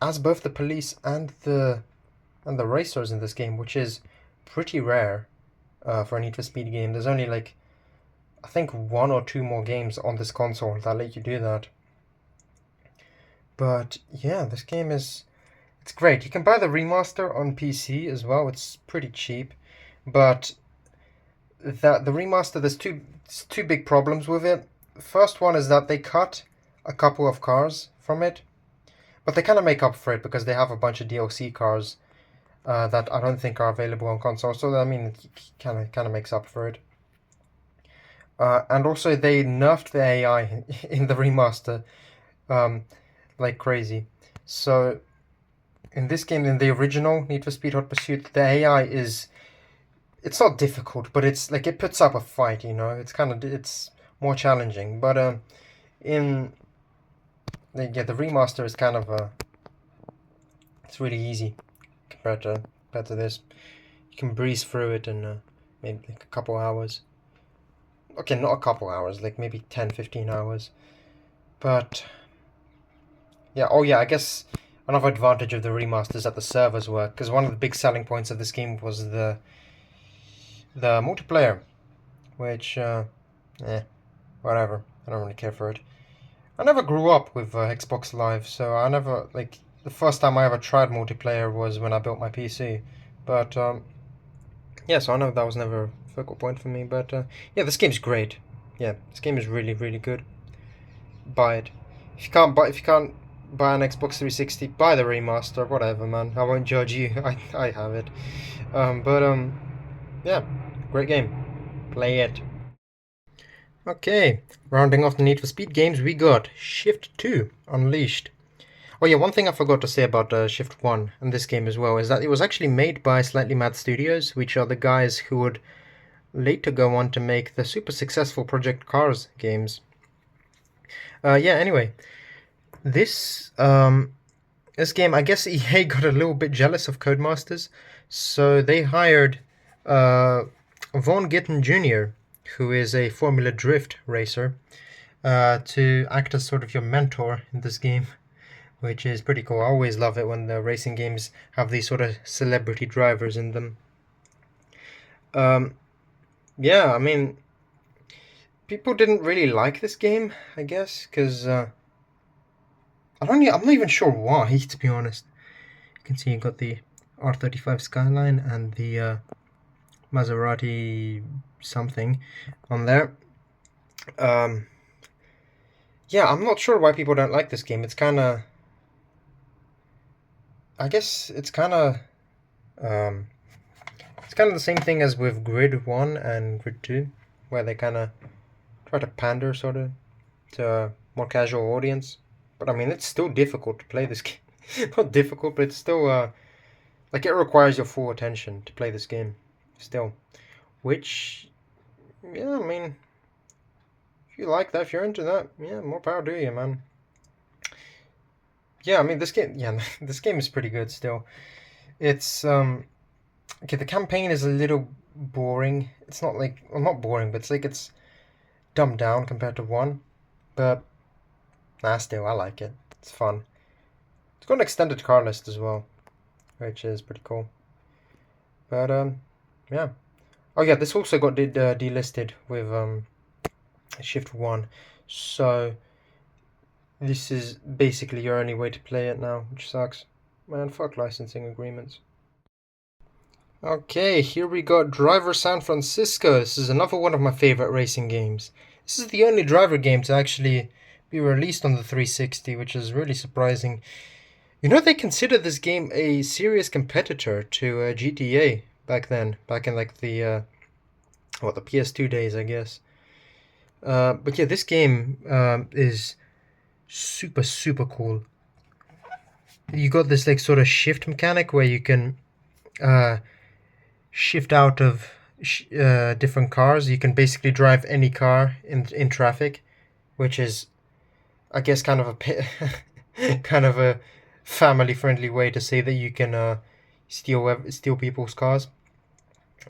as both the police and the racers in this game, which is pretty rare for a Need for Speed game. There's only like, I think, 1 or 2 more games on this console that let you do that. But yeah, this game is... it's great. You can buy the remaster on PC as well. It's pretty cheap. But the remaster, there's two big problems with it. The first one is that they cut a couple of cars from it. But they kind of make up for it because they have a bunch of DLC cars that I don't think are available on console. So, I mean, it kind of makes up for it. And also, they nerfed the AI in the remaster like crazy. So, in this game, in the original Need for Speed Hot Pursuit, the AI is... it's not difficult, but it's like it puts up a fight, you know? It's more challenging. But in... the remaster is kind of... it's really easy compared to this. You can breeze through it in maybe like a couple hours. Okay, not a couple hours, like maybe 10-15 hours. But yeah, oh yeah, I guess another advantage of the remaster is that the servers work, because one of the big selling points of this game was the multiplayer, which whatever, I don't really care for it. I never grew up with Xbox Live, so I never, like, the first time I ever tried multiplayer was when I built my PC. But yeah, so I know that was never a focal point for me. But yeah, this game's great. Yeah, this game is really, really good. Buy it. If you can't buy an Xbox 360, buy the remaster. Whatever, man. I won't judge you. I have it. Yeah, great game. Play it. Okay, rounding off the Need for Speed games, we got Shift 2 Unleashed. Oh yeah, one thing I forgot to say about Shift 1 and this game as well is that it was actually made by Slightly Mad Studios, which are the guys who would later go on to make the super successful Project Cars games. Yeah, anyway, this game, I guess EA got a little bit jealous of Codemasters, so they hired Vaughn Gittin Jr., who is a Formula Drift racer, to act as sort of your mentor in this game, which is pretty cool. I always love it when the racing games have these sort of celebrity drivers in them. Yeah, I mean, people didn't really like this game, I guess, because I'm not even sure why, to be honest. You can see you got the R35 Skyline and the Maserati something on there. Yeah, I'm not sure why people don't like this game. It's kind of... I guess it's kind of the same thing as with Grid 1 and Grid 2, where they kind of try to pander sort of to a more casual audience. But I mean, it's still difficult to play this game. Not difficult, but it's still like, it requires your full attention to play this game still. Which, yeah, I mean, if you like that, if you're into that, yeah, more power to you, man. Yeah, I mean, this game is pretty good still. It's okay, the campaign is a little boring. It's not like, well, not boring, but it's like it's dumbed down compared to 1. But still, I like it. It's fun. It's got an extended car list as well, which is pretty cool. But yeah. Oh yeah, this also got delisted with Shift 1. So this is basically your only way to play it now, which sucks. Man, fuck licensing agreements. Okay, here we got Driver San Francisco. This is another one of my favorite racing games. This is the only driver game to actually be released on the 360, which is really surprising. You know, they consider this game a serious competitor to GTA back then, back in like the the PS2 days, I guess. But yeah, this game is super cool. You got this like sort of shift mechanic where you can shift out of different cars. You can basically drive any car in traffic, which is, I guess, kind of a kind of a family-friendly way to say that you can steal people's cars.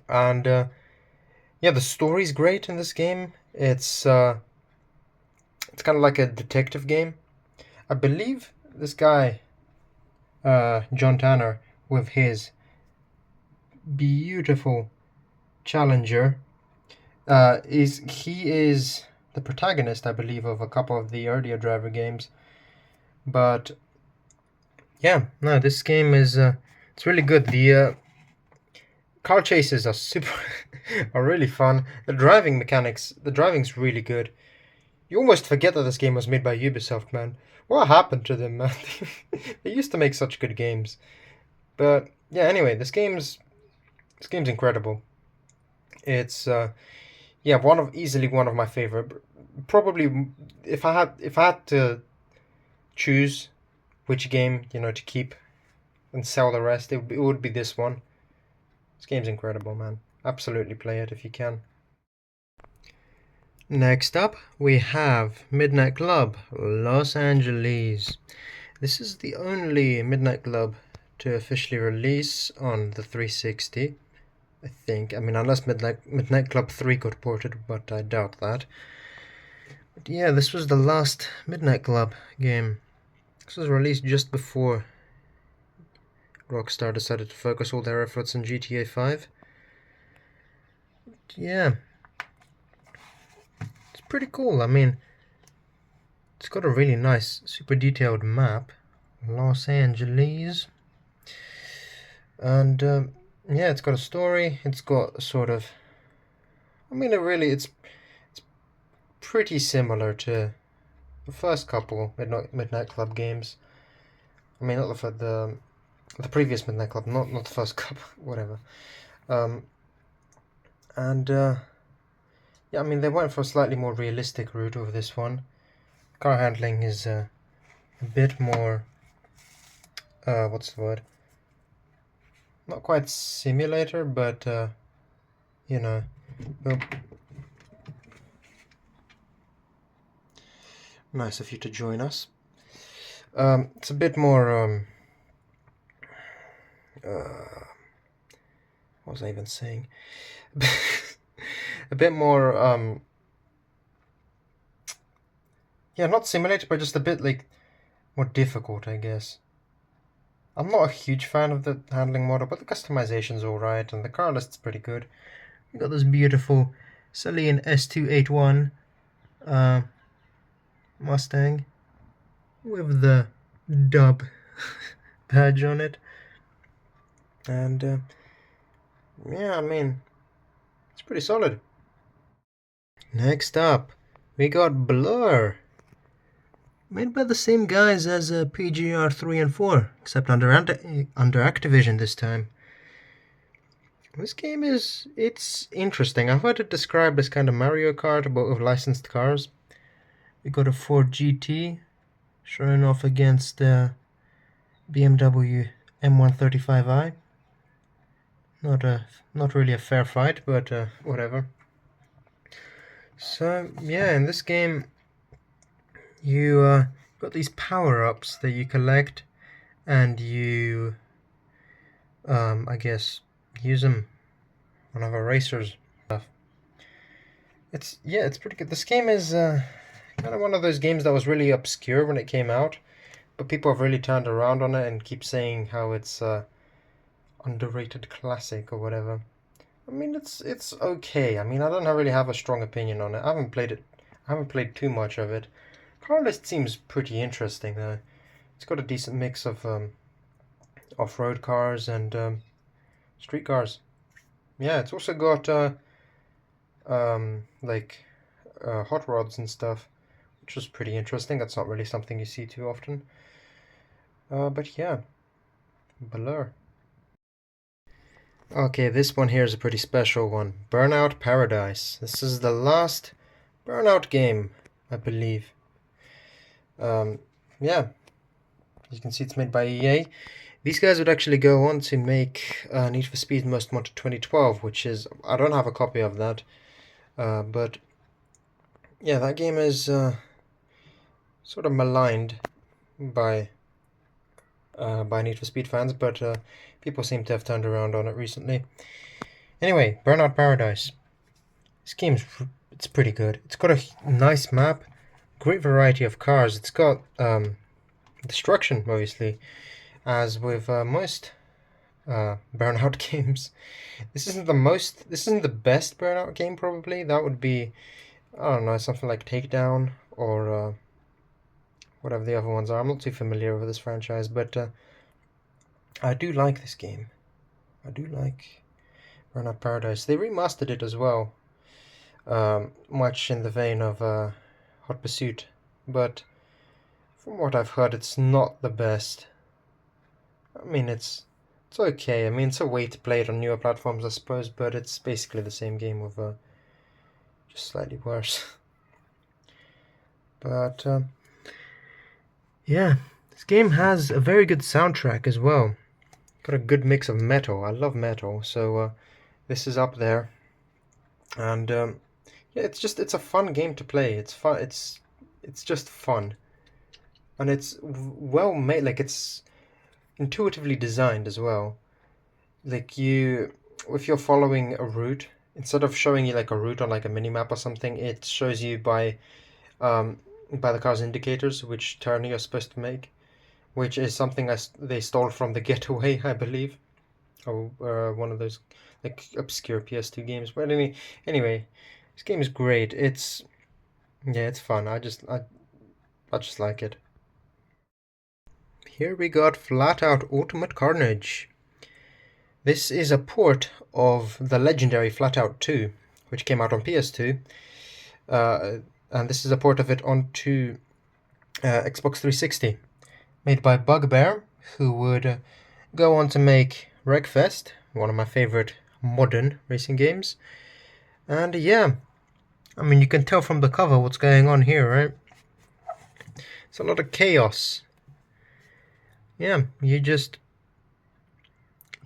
And yeah, the story's great in this game. It's kind of like a detective game. I believe this guy, John Tanner, with his beautiful Challenger, he is the protagonist, I believe, of a couple of the earlier driver games. But yeah, no, this game is it's really good. The car chases are are really fun. The driving's really good. You almost forget that this game was made by Ubisoft, man. What happened to them, man? They used to make such good games. But yeah, anyway, this game's incredible. It's yeah, easily one of my favorite. Probably, if I had to choose which game to keep and sell the rest, it would be this one. This game's incredible, man. Absolutely play it if you can. Next up, we have Midnight Club, Los Angeles. This is the only Midnight Club to officially release on the 360, I think. I mean, unless Midnight Club 3 got ported, but I doubt that. But yeah, this was the last Midnight Club game. This was released just before Rockstar decided to focus all their efforts on GTA 5. But yeah, it's pretty cool. I mean, it's got a really nice, super detailed map, Los Angeles, and yeah, it's got a story. It's got sort of, I mean, it's pretty similar to the first couple Midnight Club games. I mean, not the previous Midnight Club, not the first couple, whatever. And yeah, I mean, they went for a slightly more realistic route over this one. Car handling is a bit more, what's the word? Not quite simulator, but you know, well, nice of you to join us. It's a bit more, what was I even saying? A bit more, yeah, not simulator, but just a bit like more difficult, I guess. I'm not a huge fan of the handling model, but the customization's alright, and the car list's pretty good. We got this beautiful Celine S281 Mustang with the dub badge on it. And yeah, I mean, it's pretty solid. Next up, we got Blur. Made by the same guys as PGR 3 and 4, except under Activision this time. This game it's interesting. I've heard it described as kind of Mario Kart, but with licensed cars. We got a Ford GT showing off against BMW M135i. Not really a fair fight, but whatever. So yeah, in this game, you got these power-ups that you collect, and you, I guess, use them on other racers. It's pretty good. This game is kind of one of those games that was really obscure when it came out, but people have really turned around on it and keep saying how it's underrated classic or whatever. I mean, it's okay. I mean, I don't really have a strong opinion on it. I haven't played too much of it. Car list seems pretty interesting though. It's got a decent mix of off-road cars and street cars. Yeah, it's also got like hot rods and stuff, which is pretty interesting. That's not really something you see too often. But yeah, Blur. Okay, this one here is a pretty special one. Burnout Paradise. This is the last Burnout game, I believe. Yeah, as you can see, it's made by EA. These guys would actually go on to make Need for Speed Most Wanted 2012, which is, I don't have a copy of that, but yeah, that game is sort of maligned by Need for Speed fans, but people seem to have turned around on it recently. Anyway, Burnout Paradise. This game's it's pretty good. It's got a nice map, great variety of cars. It's got destruction, obviously, as with most Burnout games. This isn't the best Burnout game, probably. That would be, I don't know, something like Takedown or whatever the other ones are. I'm not too familiar with this franchise, but I do like this game. I do like Burnout Paradise. They remastered it as well, much in the vein of Hot Pursuit, but from what I've heard, it's not the best. I mean, it's okay. I mean, it's a way to play it on newer platforms, I suppose, but it's basically the same game with just slightly worse. But yeah, this game has a very good soundtrack as well. Got a good mix of metal. I love metal, so this is up there. And yeah, it's a fun game to play. It's fun. It's just fun, and it's well made. Like, it's intuitively designed as well. Like, if you're following a route, instead of showing you like a route on like a mini map or something, it shows you by the car's indicators which turn you're supposed to make, which is something they stole from the Getaway, I believe, or one of those like obscure PS2 games. But anyway, this game is great. It's fun. I just like it. Here we got Flatout Ultimate Carnage. This is a port of the legendary Flatout 2, which came out on PS2, and this is a port of it onto Xbox 360, made by Bugbear, who would go on to make Wreckfest, one of my favorite modern racing games. And yeah, I mean, you can tell from the cover what's going on here, right? It's a lot of chaos. Yeah, it's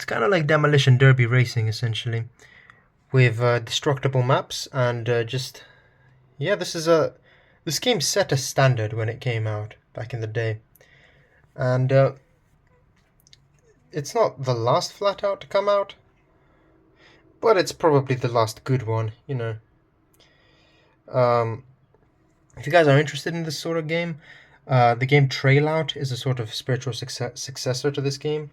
kind of like Demolition Derby racing, essentially, with destructible maps and yeah, this game set a standard when it came out back in the day, and it's not the last Flatout to come out, but it's probably the last good one, you know. If you guys are interested in this sort of game, the game Trailout is a sort of spiritual successor to this game,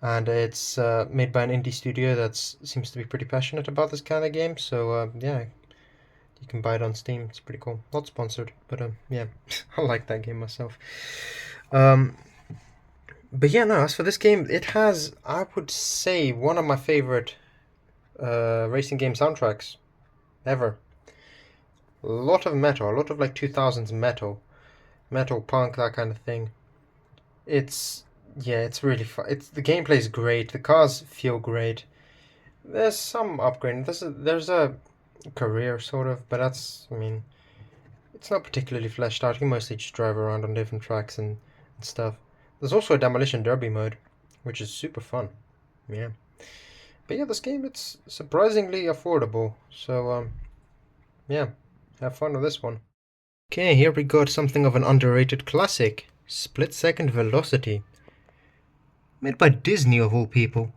and it's made by an indie studio that seems to be pretty passionate about this kind of game. So yeah, you can buy it on Steam. It's pretty cool. Not sponsored, but yeah, I like that game myself. But yeah, no, as for this game, it has, I would say, one of my favorite racing game soundtracks ever. A lot of metal, a lot of like 2000s metal punk, that kind of thing. It's really fun. The gameplay is great. The cars feel great. There's some upgrading. There's a career sort of, but I mean, it's not particularly fleshed out. You mostly just drive around on different tracks and stuff. There's also a Demolition Derby mode, which is super fun. Yeah. But yeah, this game, it's surprisingly affordable. So yeah, have fun with this one. Okay, here we got something of an underrated classic, Split Second Velocity, made by Disney of all people.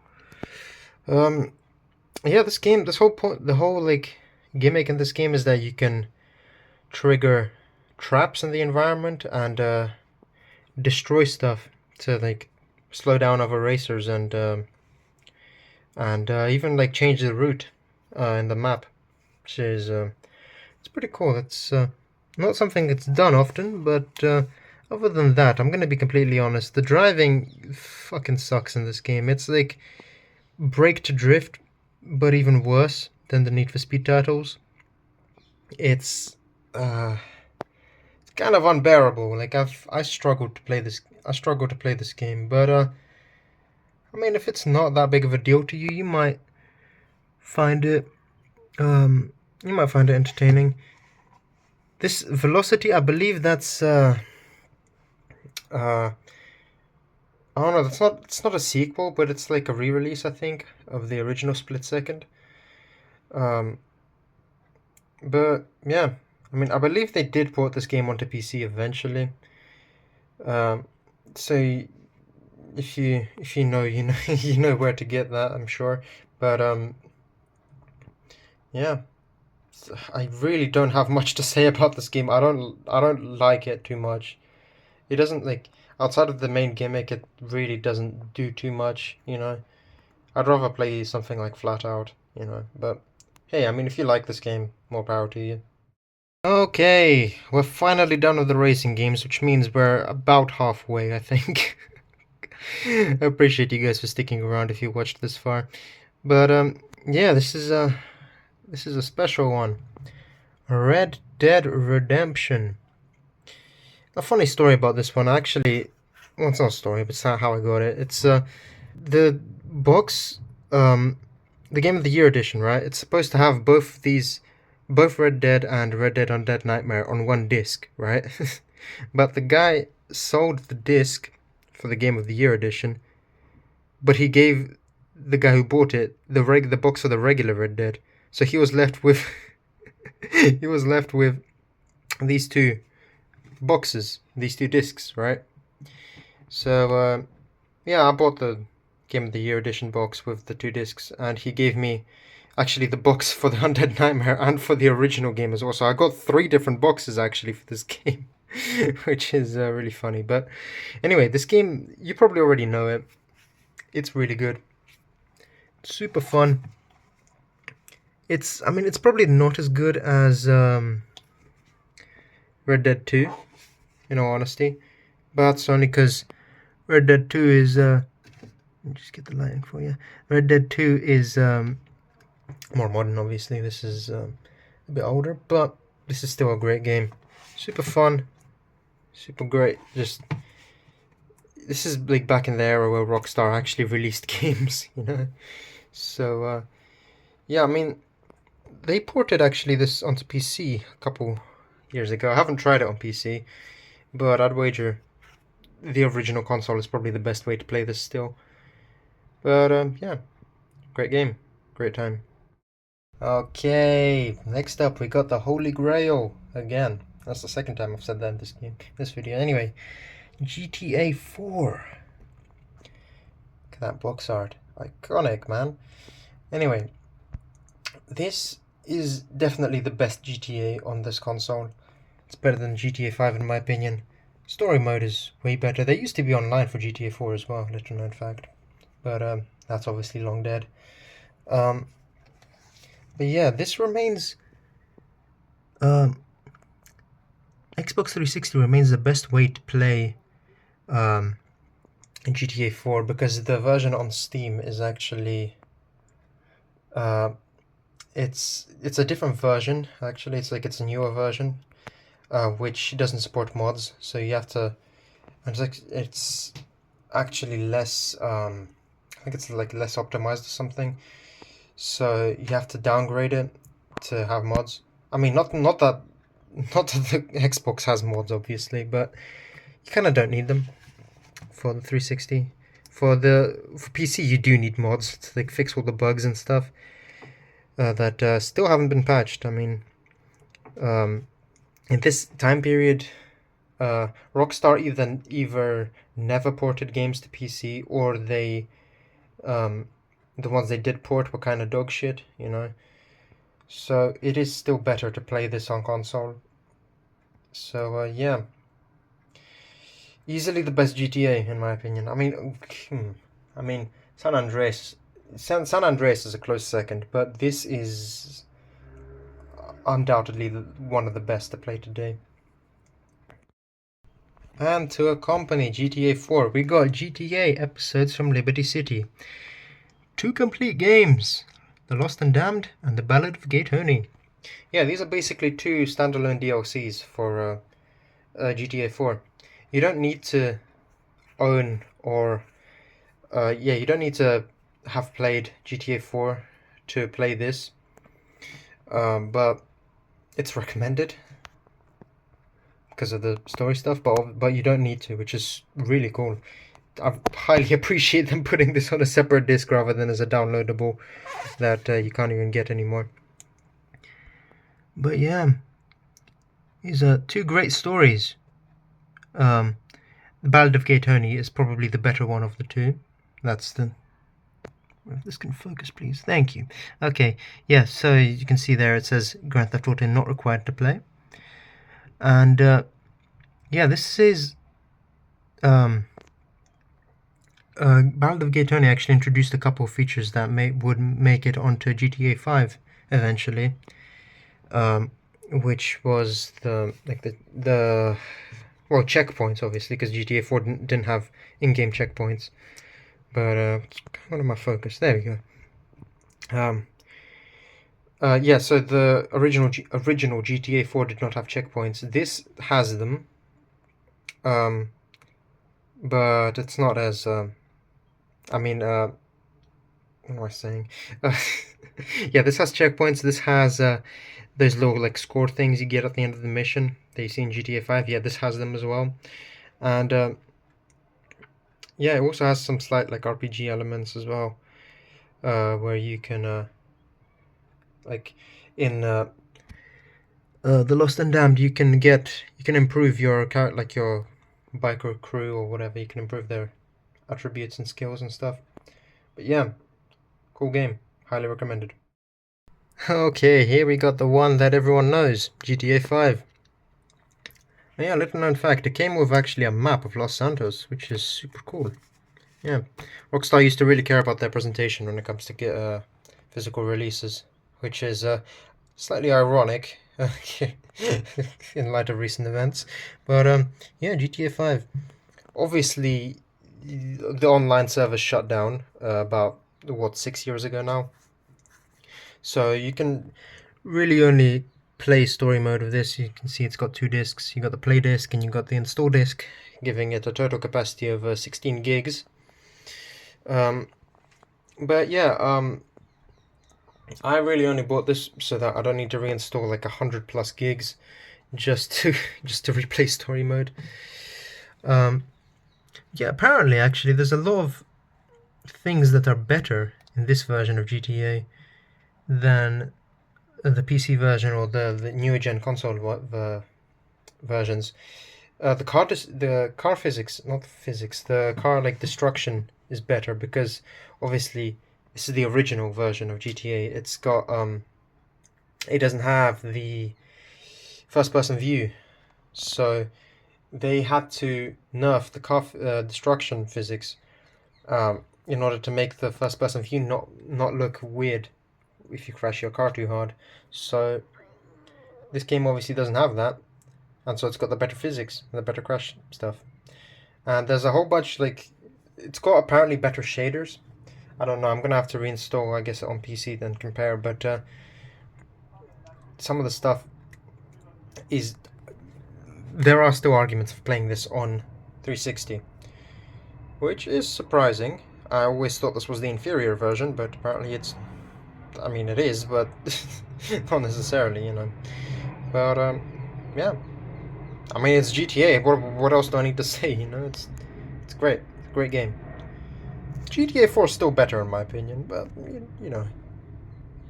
Yeah, this game, the whole like gimmick in this game is that you can trigger traps in the environment and destroy stuff to like slow down other racers and even like change the route in the map, which is it's pretty cool. It's not something that's done often, but other than that, I'm gonna be completely honest. The driving fucking sucks in this game. It's like brake to drift, but even worse than the Need for Speed titles. It's kind of unbearable. Like I struggled to play this. I struggled to play this game, but I mean, if it's not that big of a deal to you, you might find it, you might find it entertaining. This Velocity, I believe that's I don't know. It's not a sequel, but it's like a re-release, I think, of the original Split Second. But yeah, I mean, I believe they did port this game onto PC eventually. So if you know, you know, you know where to get that, I'm sure. But yeah, I really don't have much to say about this game. I don't like it too much. It doesn't, like, outside of the main gimmick, it really doesn't do too much, you know. I'd rather play something like Flatout, you know. But hey, I mean, if you like this game, more power to you. Okay, we're finally done with the racing games, which means we're about halfway, I think. I appreciate you guys for sticking around if you watched this far. But yeah, this is a special one. Red Dead Redemption. A funny story about this one, actually. Well, it's not a story, but it's not how I got it. It's the box, the Game of the Year edition, right? It's supposed to have both Red Dead and Red Dead Undead Nightmare on one disc, right? But the guy sold the disc for the Game of the Year edition, but he gave the guy who bought it the box for the regular Red Dead. So he was left with he was left with these two boxes, these two discs, right? So yeah, I bought the Game of the Year edition box with the two discs, and he gave me actually the box for the Undead Nightmare and for the original game as well. So I got 3 different boxes actually for this game, which is really funny. But anyway, this game, you probably already know it. It's really good. Super fun. I mean, it's probably not as good as Red Dead 2, in all honesty. But that's only because Red Dead 2 is, let me just get the lighting for you. Red Dead 2 is more modern, obviously. This is a bit older, but this is still a great game. Super fun, super great. Just, this is like back in the era where Rockstar actually released games, you know. So yeah, I mean, they ported actually this onto PC a couple years ago. I haven't tried it on PC, but I'd wager the original console is probably the best way to play this still. But yeah, great game, great time. Okay, next up we got the Holy Grail again. That's the second time I've said that in this video. Anyway, GTA 4. Look at that box art, iconic, man. Anyway, this is definitely the best GTA on this console. It's better than GTA 5 in my opinion. Story mode is way better. They used to be online for GTA 4 as well, little known fact. But that's obviously long dead. But yeah, this remains... Xbox 360 remains the best way to play GTA 4 because the version on Steam is actually... it's a different version, actually. It's a newer version, which doesn't support mods, so you have to... It's actually less... I think it's like less optimized or something. So you have to downgrade it to have mods. I mean, not that the Xbox has mods, obviously, but you kind of don't need them for the 360. For PC, you do need mods to like fix all the bugs and stuff that still haven't been patched. I mean, in this time period, Rockstar either never ported games to PC, or they the ones they did port were kind of dog shit, you know. So it is still better to play this on console. So yeah, easily the best GTA in my opinion. I mean, San Andreas is a close second, but this is undoubtedly one of the best to play today. And to accompany GTA 4, we got GTA episodes from Liberty City. 2 complete games, The Lost and Damned and The Ballad of Gay Tony. Yeah, these are basically 2 standalone DLCs for GTA 4. You don't need to own or... you don't need to have played GTA 4 to play this, but it's recommended because of the story stuff, but you don't need to, which is really cool. I highly appreciate them putting this on a separate disc rather than as a downloadable that you can't even get anymore. But yeah, these are two great stories. The Ballad of Gay Tony is probably the better one of the two. That's the... If this can focus, please. Thank you. Okay, yeah, so you can see there it says Grand Theft Auto not required to play. And yeah, this is... Ballad of Gay Tony actually introduced a couple of features that would make it onto GTA 5 eventually, which was the well, checkpoints, obviously, because GTA 4 didn't have in-game checkpoints. But it's kind of my focus. There we go. Yeah, so the original GTA 4 did not have checkpoints. This has them, but it's not as I mean, what am I saying? Yeah, this has checkpoints. This has those little like score things you get at the end of the mission that you see in GTA 5. Yeah, this has them as well. And yeah, it also has some slight like RPG elements as well, where you can like in The Lost and Damned, you can improve your like your biker crew or whatever. You can improve their attributes and skills and stuff. But yeah, cool game, highly recommended. Okay, here we got the one that everyone knows, GTA 5. Yeah, little known fact, it came with actually a map of Los Santos, which is super cool. Yeah, Rockstar used to really care about their presentation when it comes to get physical releases, which is slightly ironic in light of recent events. But yeah, GTA 5. Obviously, the online server shut down about, what, 6 years ago now? So you can really only play story mode of this. You can see it's got two discs. You got the play disc and you got the install disc, giving it a total capacity of 16 gigs. But yeah, I really only bought this so that I don't need to reinstall like 100 plus gigs just to replay story mode. Yeah, apparently actually there's a lot of things that are better in this version of GTA than the PC version or the newer gen console versions. The car physics, not physics, the car like destruction is better because obviously this is the original version of GTA. It's got it doesn't have the first person view, so they had to nerf the car destruction physics in order to make the first person view not look weird if you crash your car too hard. So this game obviously doesn't have that, and so it's got the better physics and the better crash stuff. And there's a whole bunch, like, it's got apparently better shaders. I don't know, I'm gonna have to reinstall, I guess, on PC then compare, but some of the stuff is... There are still arguments for playing this on 360, which is surprising. I always thought this was the inferior version, but apparently it's... I mean, it is, but not necessarily, you know. But, yeah. I mean, it's GTA. What else do I need to say, you know? It's great. It's a great game. GTA 4 is still better, in my opinion, but, you know,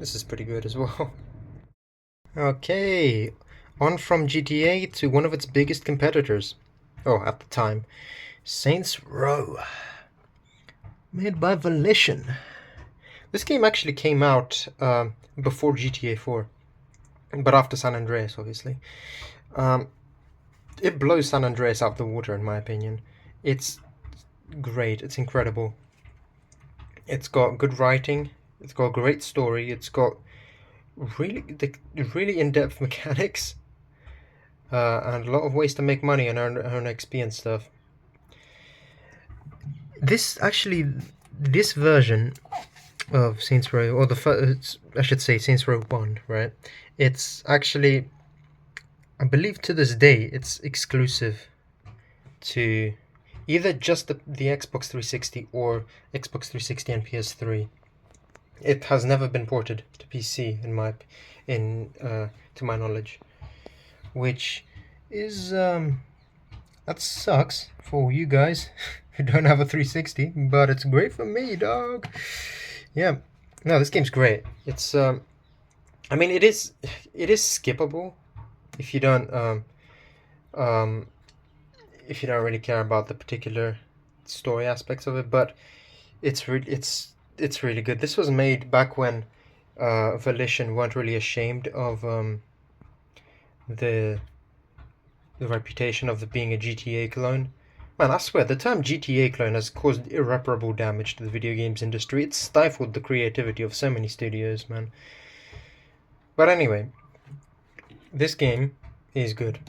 this is pretty good as well. Okay, on from GTA to one of its biggest competitors. Oh, at the time. Saints Row. Made by Volition. This game actually came out before GTA 4, but after San Andreas, obviously. It blows San Andreas out of the water, in my opinion. It's great. It's incredible. It's got good writing. It's got a great story. It's got really in-depth mechanics, and a lot of ways to make money and earn XP and stuff. This version of Saints Row, or I should say Saints Row 1, right? It's actually, I believe to this day, it's exclusive to either just the Xbox 360 or Xbox 360 and PS3. It has never been ported to PC to my knowledge, which is that sucks for you guys who don't have a 360, but it's great for me, dog. Yeah, no, this game's great. It's I mean, it is skippable if you don't really care about the particular story aspects of it, but it's really good. This was made back when Volition weren't really ashamed of the reputation of being a GTA clone. Man, I swear, the term GTA clone has caused irreparable damage to the video games industry. It's stifled the creativity of so many studios, man. But anyway, this game is good.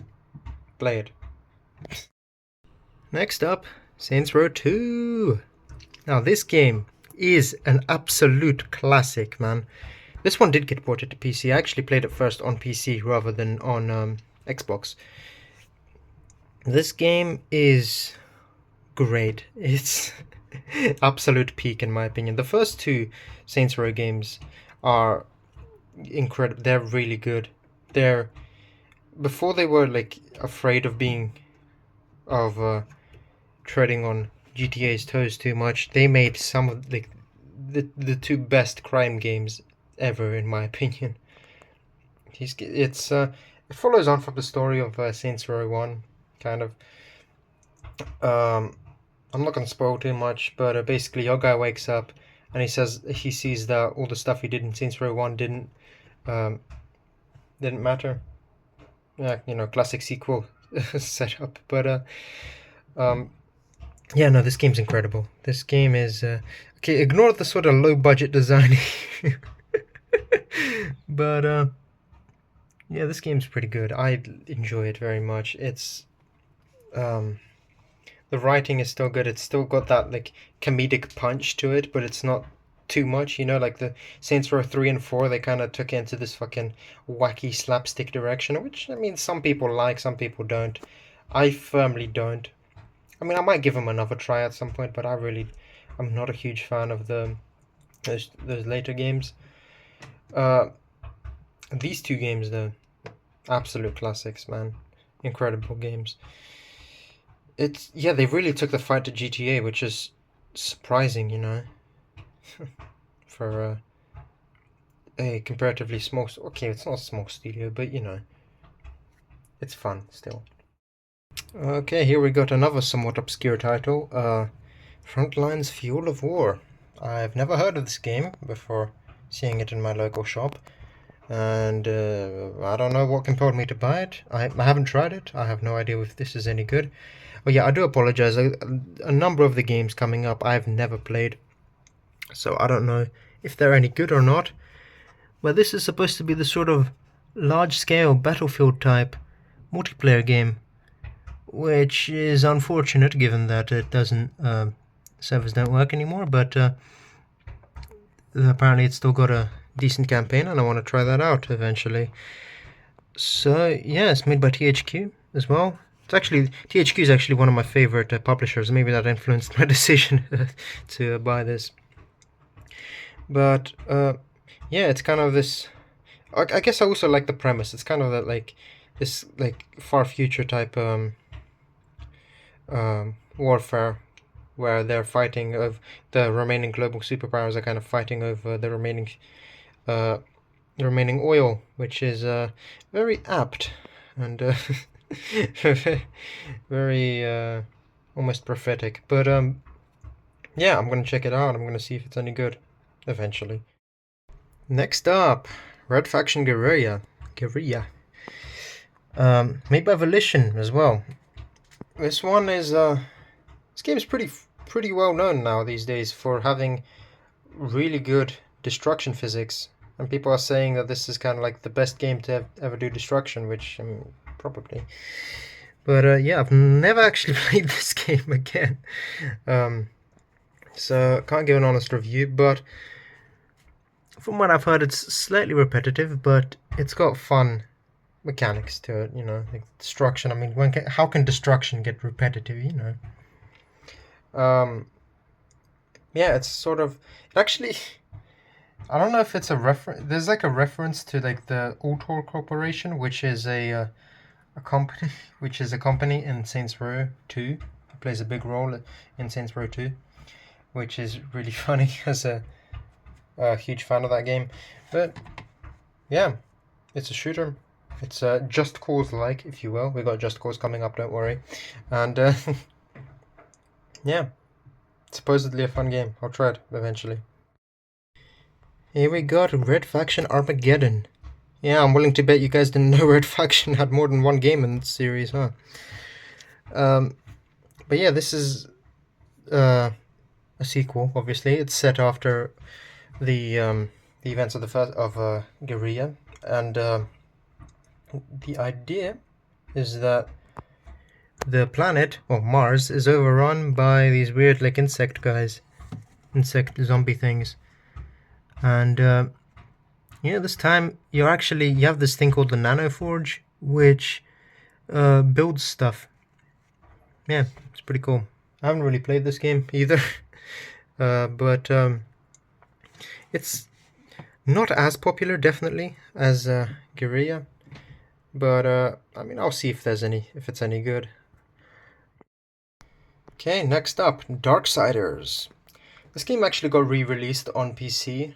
Play it. Next up, Saints Row 2. Now, this game is an absolute classic, man. This one did get ported to PC. I actually played it first on PC rather than on Xbox. This game is great. It's absolute peak in my opinion. The first two Saints Row games are incredible. They're really good. Before they were like afraid of treading on GTA's toes too much, they made some of the two best crime games ever in my opinion. It follows on from the story of Saints Row 1, kind of. I'm not gonna spoil too much, but basically your guy wakes up and he sees that all the stuff he did in Saints Row 1 didn't matter. Yeah, classic sequel setup. But yeah, no, this game's incredible. This game is okay. Ignore the sort of low budget design, but yeah, this game's pretty good. I enjoy it very much. It's the writing is still good. It's still got that like comedic punch to it, but it's not too much. Like the Saints Row 3 and 4, they kind of took it into this fucking wacky slapstick direction, which I mean, some people like, some people don't. I firmly don't. I mean, I might give them another try at some point, but I'm not a huge fan of those later games. These two games, though, absolute classics, man. Incredible games. They really took the fight to GTA, which is surprising, for a comparatively small. Okay, it's not a small studio, but it's fun still. Okay, here we got another somewhat obscure title, Frontlines Fuel of War. I've never heard of this game before seeing it in my local shop, and I don't know what compelled me to buy it. I haven't tried it. I have no idea if this is any good. Oh yeah, I do apologize. A number of the games coming up I've never played, so I don't know if they're any good or not. But this is supposed to be the sort of large-scale Battlefield type multiplayer game, which is unfortunate given that it doesn't servers don't work anymore. But apparently it's still got a decent campaign, and I want to try that out eventually. So yeah, it's made by THQ as well. THQ is actually one of my favorite publishers. Maybe that influenced my decision to buy this. But yeah, it's kind of this. I guess I also like the premise. It's kind of that this far future type warfare, where they're fighting of the remaining global superpowers are kind of fighting over the remaining oil, which is very apt and very almost prophetic. But yeah, I'm gonna check it out. I'm gonna see if it's any good eventually. Next up, Red Faction Guerilla. Made by Volition as well. This one is this game is pretty well known now these days for having really good destruction physics, and people are saying that this is kind of like the best game to ever do destruction, which I mean, probably. But yeah, I've never actually played this game again, so can't give an honest review. But from what I've heard, it's slightly repetitive, but it's got fun mechanics to it. Like destruction. I mean, how can destruction get repetitive? Yeah, it's sort of. I don't know if it's a reference. There's like a reference to like the LotR Corporation, which is a company, which is a company in Saints Row 2. It plays a big role in Saints Row 2, which is really funny as a huge fan of that game. But yeah, it's a shooter. It's Just Cause like, if you will. We got Just Cause coming up, don't worry. And yeah, supposedly a fun game. I'll try it eventually. Here we got Red Faction Armageddon. Yeah, I'm willing to bet you guys didn't know Red Faction had more than one game in the series, huh? But yeah, this is a sequel. Obviously, it's set after the events of the first of Guerilla, and the idea is that the planet, or Mars, is overrun by these weird like insect guys, insect zombie things, and yeah, this time you have this thing called the Nanoforge, which builds stuff. Yeah, it's pretty cool. I haven't really played this game either, but it's not as popular, definitely, as Guerilla. But I mean, I'll see if it's any good. Okay, next up, Darksiders. This game actually got re-released on PC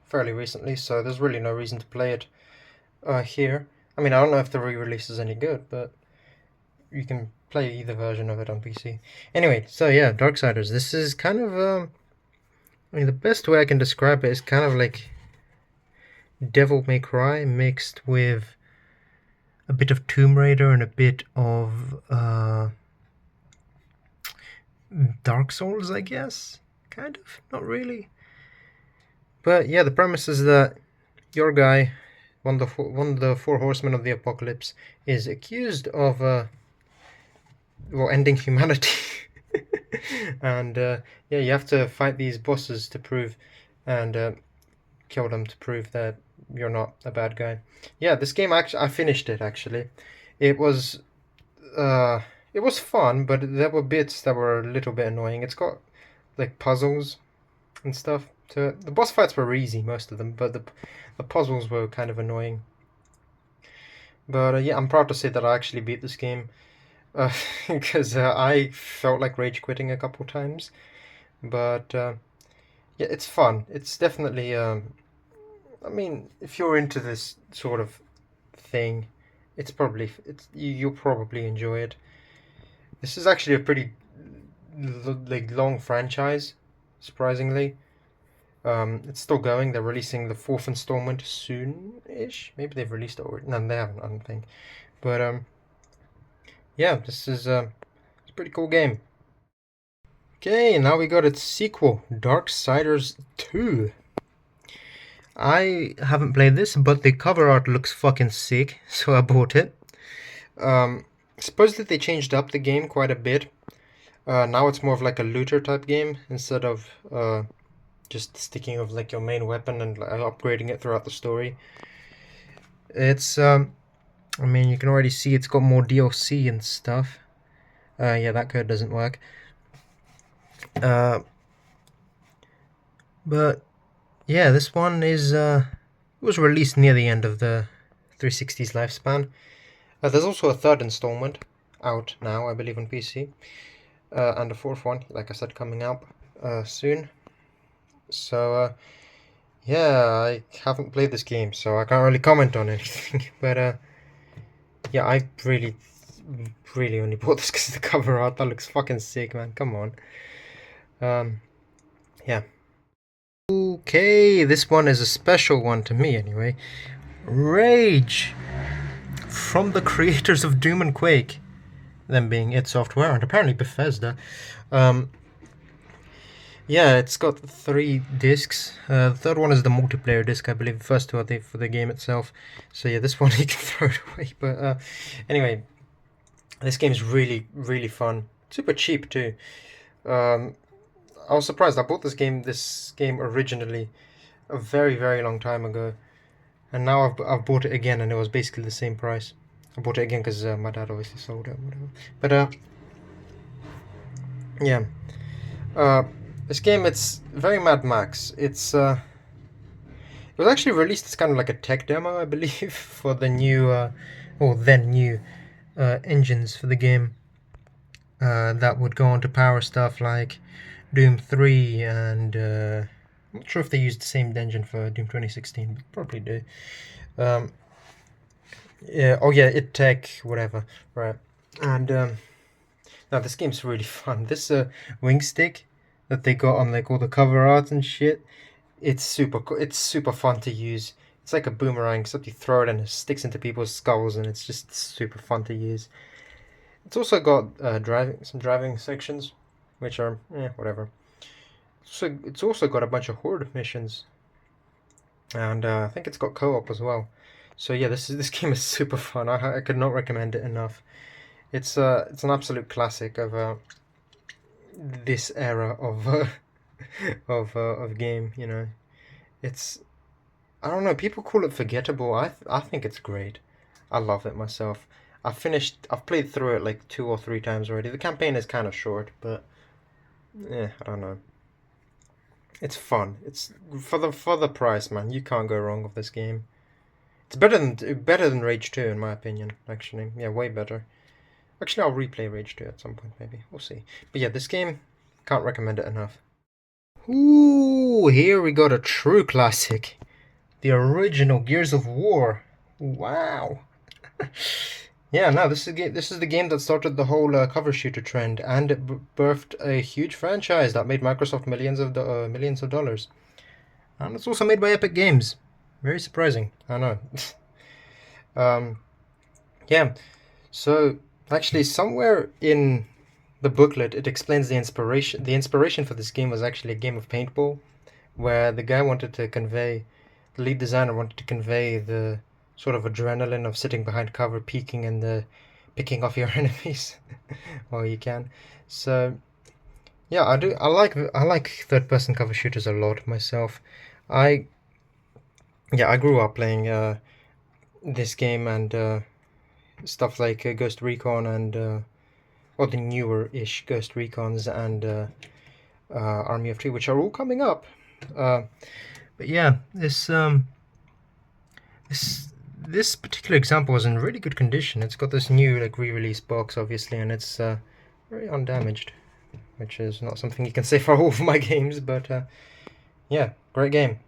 fairly recently, so there's really no reason to play it here. I mean, I don't know if the re-release is any good, but you can play either version of it on PC. Anyway, so yeah, Darksiders. This is kind of, I mean, the best way I can describe it is kind of like Devil May Cry mixed with a bit of Tomb Raider and a bit of Dark Souls, I guess. Kind of, not really. But yeah, the premise is that your guy, one of the four horsemen of the apocalypse, is accused of ending humanity. And yeah, you have to fight these bosses to prove and kill them to prove that you're not a bad guy. Yeah, this game I finished it actually. It was fun, but there were bits that were a little bit annoying. It's got like puzzles and stuff to it. The boss fights were easy, most of them, but the puzzles were kind of annoying. But yeah, I'm proud to say that I actually beat this game because I felt like rage quitting a couple times. But yeah, it's fun. It's definitely. I mean, if you're into this sort of thing, you'll probably enjoy it. This is actually a pretty like long franchise, surprisingly. It's still going. They're releasing the 4th installment soon-ish. Maybe they've released it already. No, they haven't, I don't think. But yeah, this is it's a pretty cool game. Okay, now we got its sequel, Darksiders 2. I haven't played this, but the cover art looks fucking sick, so I bought it. Supposedly they changed up the game quite a bit. Now it's more of like a looter type game instead of just sticking with like your main weapon and upgrading it throughout the story. It's I mean, you can already see it's got more DLC and stuff. Yeah, that code doesn't work. But yeah, this one was released near the end of the 360's lifespan. There's also a 3rd installment out now, I believe, on PC, and a 4th one, like I said, coming out soon. So yeah, I haven't played this game, so I can't really comment on anything. But yeah, I really only bought this because of the cover art. That looks fucking sick, man. Come on. Yeah. Okay, this one is a special one to me, anyway. Rage, from the creators of Doom and Quake, them being id Software and apparently Bethesda. Yeah, it's got 3 discs. The 3rd one is the multiplayer disc, I believe. The first 2 are for the game itself. So yeah, this one you can throw it away. But anyway, this game is really, really fun. Super cheap too. I was surprised. I bought this game originally a very, very long time ago, and now I've bought it again, and it was basically the same price. I bought it again because my dad obviously sold it, whatever. But yeah, this game, it's very Mad Max. It's It was actually released as kind of like a tech demo, I believe, for the new, or then new, engines for the game that would go on to power stuff like Doom 3 and I'm not sure if they used the same engine for Doom 2016, but probably do. Yeah, oh yeah, id Tech, whatever, right. And now this game's really fun. This wing stick that they got on like all the cover art and shit, it's super fun to use. It's like a boomerang, except you throw it and it sticks into people's skulls, and it's just super fun to use. It's also got some driving sections, which are whatever. So it's also got a bunch of horde missions, and I think it's got co-op as well. So yeah, this game is super fun. I could not recommend it enough. It's an absolute classic of this era of of game. You know, it's, I don't know. People call it forgettable. I think it's great. I love it myself. I've played through it like 2 or 3 times already. The campaign is kind of short, but yeah, I don't know. It's fun. It's for the price, man. You can't go wrong with this game. It's better than Rage 2 in my opinion. Actually, yeah, way better. Actually, I'll replay Rage 2 at some point, maybe. We'll see. But yeah, this game, can't recommend it enough. Ooh, here we got a true classic. The original Gears of War. Wow. Yeah, no, this is the game that started the whole cover shooter trend, and it birthed a huge franchise that made Microsoft millions of dollars. And it's also made by Epic Games. Very surprising, I know. Yeah, so actually somewhere in the booklet it explains the inspiration. The inspiration for this game was actually a game of paintball, where the lead designer wanted to convey the sort of adrenaline of sitting behind cover, peeking and picking off your enemies while you can. So yeah, I like third-person cover shooters a lot myself. I grew up playing this game and stuff like Ghost Recon and or the newer-ish Ghost Recons and Army of Two, which are all coming up. But yeah, this particular example is in really good condition. It's got this new like re-release box, obviously, and it's very undamaged, which is not something you can say for all of my games. But yeah, great game.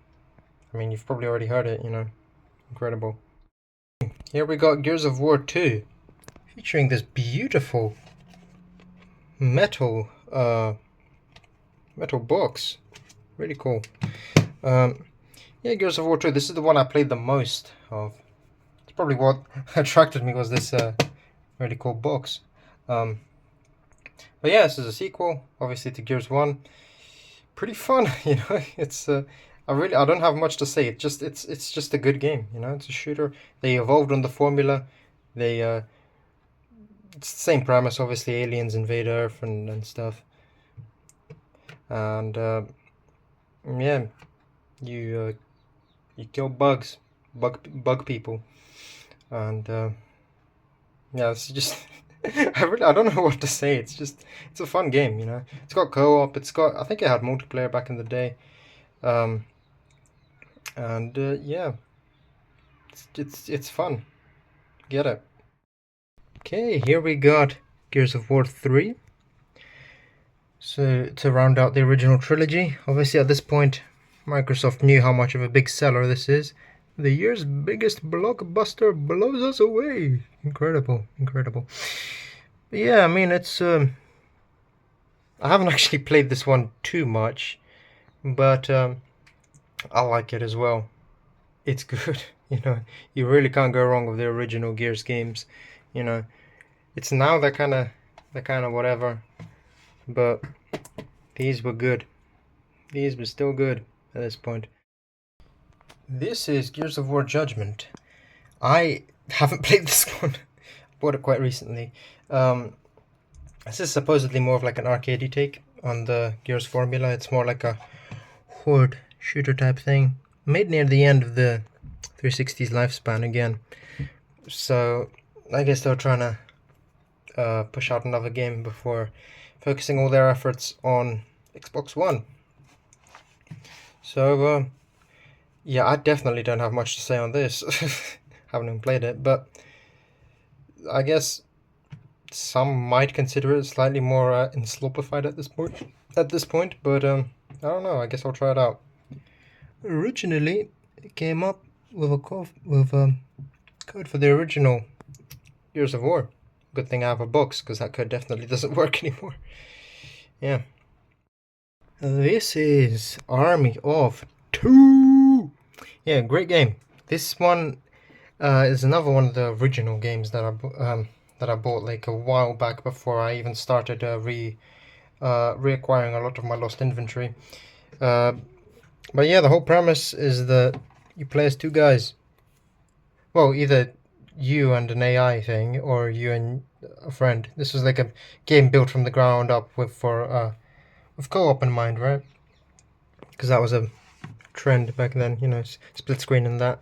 I mean, you've probably already heard it, you know, incredible. Here we got Gears of War 2, featuring this beautiful metal box. Really cool. Yeah, Gears of War 2. This is the one I played the most of. It's probably what attracted me, was this really cool box. But yeah, this is a sequel, obviously, to Gears 1. Pretty fun, you know. It's I don't have much to say. It's just a good game, you know. It's a shooter. They evolved on the formula. It's the same premise, obviously. Aliens invade Earth and stuff. And yeah, you kill bug people, and yeah, it's just I don't know what to say. It's a fun game, you know. It's got co-op. I think it had multiplayer back in the day, and yeah, it's fun. Get it. Okay, here we got Gears of War 3. So to round out the original trilogy, obviously at this point, Microsoft knew how much of a big seller this is. The year's biggest blockbuster blows us away. Incredible. But yeah, I mean, it's I haven't actually played this one too much, but I like it as well. It's good. You know, you really can't go wrong with the original Gears games. You know, it's now they're kind of whatever, but these were good. These were still good at this point. This is Gears of War Judgement. I haven't played this one. Bought it quite recently. This is supposedly more of like an arcadey take on the Gears formula. It's more like a horde shooter type thing, made near the end of the 360's lifespan again. So I guess they're trying to push out another game before focusing all their efforts on Xbox One. So Yeah, I definitely don't have much to say on this. Haven't even played it, but I guess some might consider it slightly more enslopified at this point. But I don't know. I guess I'll try it out. Originally, it came up with a code for the original Gears of War. Good thing I have a box, because that code definitely doesn't work anymore. Yeah. This is Army of Two. Yeah, great game. This one is another one of the original games that I bought like a while back before I even started reacquiring a lot of my lost inventory. But yeah, the whole premise is that you play as two guys. Well, either you and an AI thing, or you and a friend. This was like a game built from the ground up with co-op in mind, right? Because that was a trend back then, you know, split screen and that.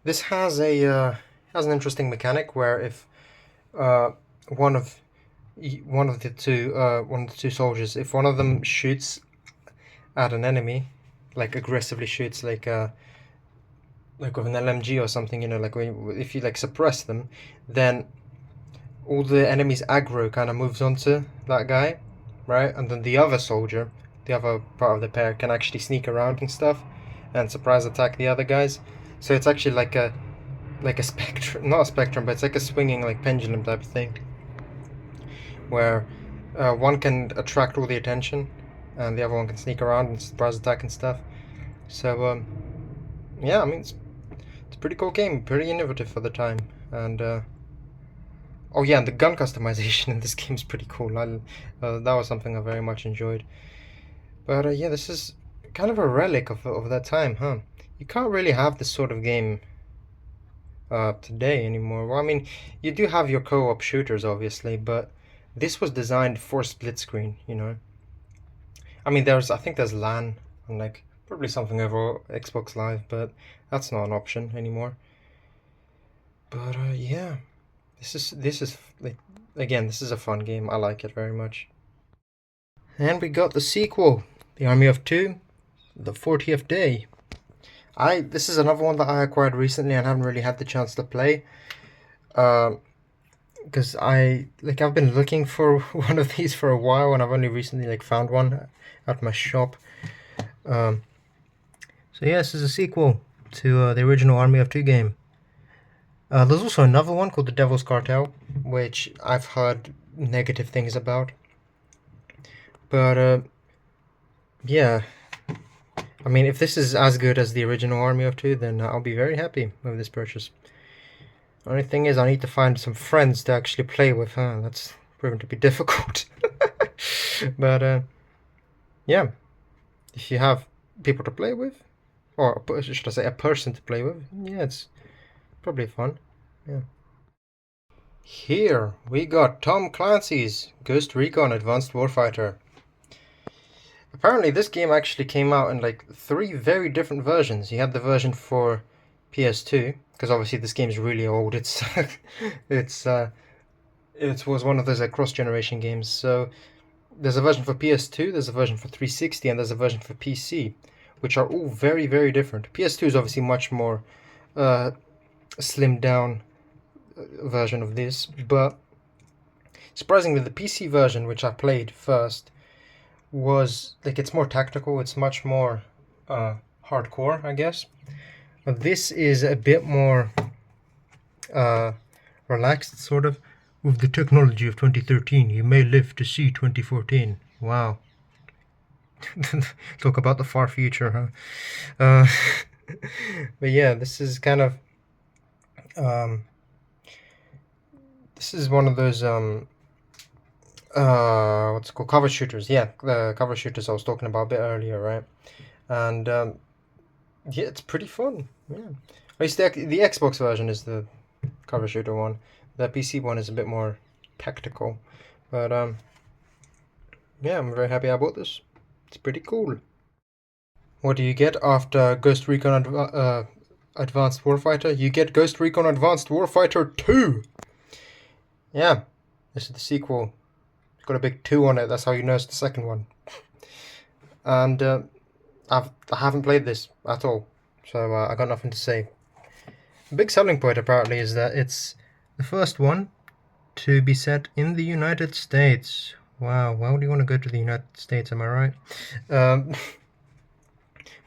This has an interesting mechanic where if one of the two soldiers, if one of them shoots at an enemy, like aggressively shoots, like with an LMG or something, you know, like if you like suppress them, then all the enemy's aggro kind of moves onto that guy, right? And then the other soldier, the other part of the pair, can actually sneak around and stuff and surprise attack the other guys. So it's actually like a spectrum, not a spectrum, but it's like a swinging like pendulum type of thing, where one can attract all the attention and the other one can sneak around and surprise attack and stuff. So yeah, I mean it's a pretty cool game, pretty innovative for the time. And oh yeah, and the gun customization in this game is pretty cool. That was something I very much enjoyed. But yeah, this is kind of a relic of that time, huh? You can't really have this sort of game today anymore. Well, I mean, you do have your co-op shooters, obviously, but this was designed for split screen, you know? I mean, I think there's LAN, and like, probably something over Xbox Live, but that's not an option anymore. But yeah, this is like, again, this is a fun game. I like it very much. And we got the sequel, The Army of Two, the 40th Day. This is another one that I acquired recently and haven't really had the chance to play. Because I've been looking for one of these for a while, and I've only recently like found one at my shop. So yeah, this is a sequel to the original Army of Two game. There's also another one called The Devil's Cartel, which I've heard negative things about. But yeah, I mean, if this is as good as the original Army of Two, then I'll be very happy with this purchase. The only thing is, I need to find some friends to actually play with, huh? That's proven to be difficult. But yeah, if you have people to play with, or should I say a person to play with, yeah, it's probably fun. Yeah. Here we got Tom Clancy's Ghost Recon Advanced Warfighter. Apparently this game actually came out in like 3 very different versions. You had the version for PS2, because obviously this game is really old. It was one of those like cross-generation games. So there's a version for PS2, there's a version for 360, and there's a version for PC, which are all very, very different. PS2 is obviously much more slimmed down version of this, but surprisingly the PC version, which I played first, was like, it's more tactical, it's much more hardcore, I guess. But this is a bit more relaxed, sort of. With the technology of 2013, you may live to see 2014. Wow. Talk about the far future, huh? But yeah, this is kind of this is one of those what's it called, cover shooters. Yeah, the cover shooters I was talking about a bit earlier, right? And yeah, it's pretty fun. Yeah, at least the Xbox version is the cover shooter one. The PC one is a bit more tactical, but yeah, I'm very happy I bought this. It's pretty cool. What do you get after Ghost Recon Advanced Warfighter? You get Ghost Recon Advanced Warfighter 2! Yeah, this is the sequel. It's got a big 2 on it, that's how you know it's the second one. And I haven't played this at all. so I got nothing to say. The big selling point apparently is that it's the first one to be set in the United States. Wow, why would you want to go to the United States, am I right?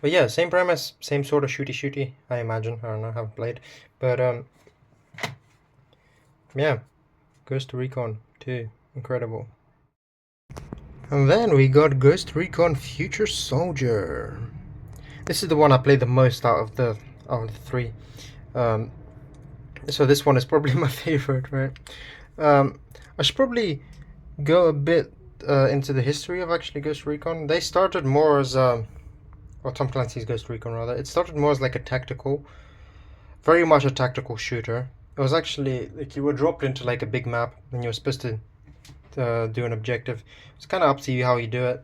But yeah, same premise, same sort of shooty, I imagine. I don't know, I haven't played. But yeah, Ghost Recon 2, incredible. And then we got Ghost Recon Future Soldier. This is the one I played the most out of the three. So this one is probably my favorite, right? I should probably go a bit into the history of actually Ghost Recon. They started more as or Tom Clancy's Ghost Recon rather. It started more as like a tactical, very much a tactical shooter. It was actually like you were dropped into like a big map and you were supposed to do an objective. It's kind of up to you how you do it.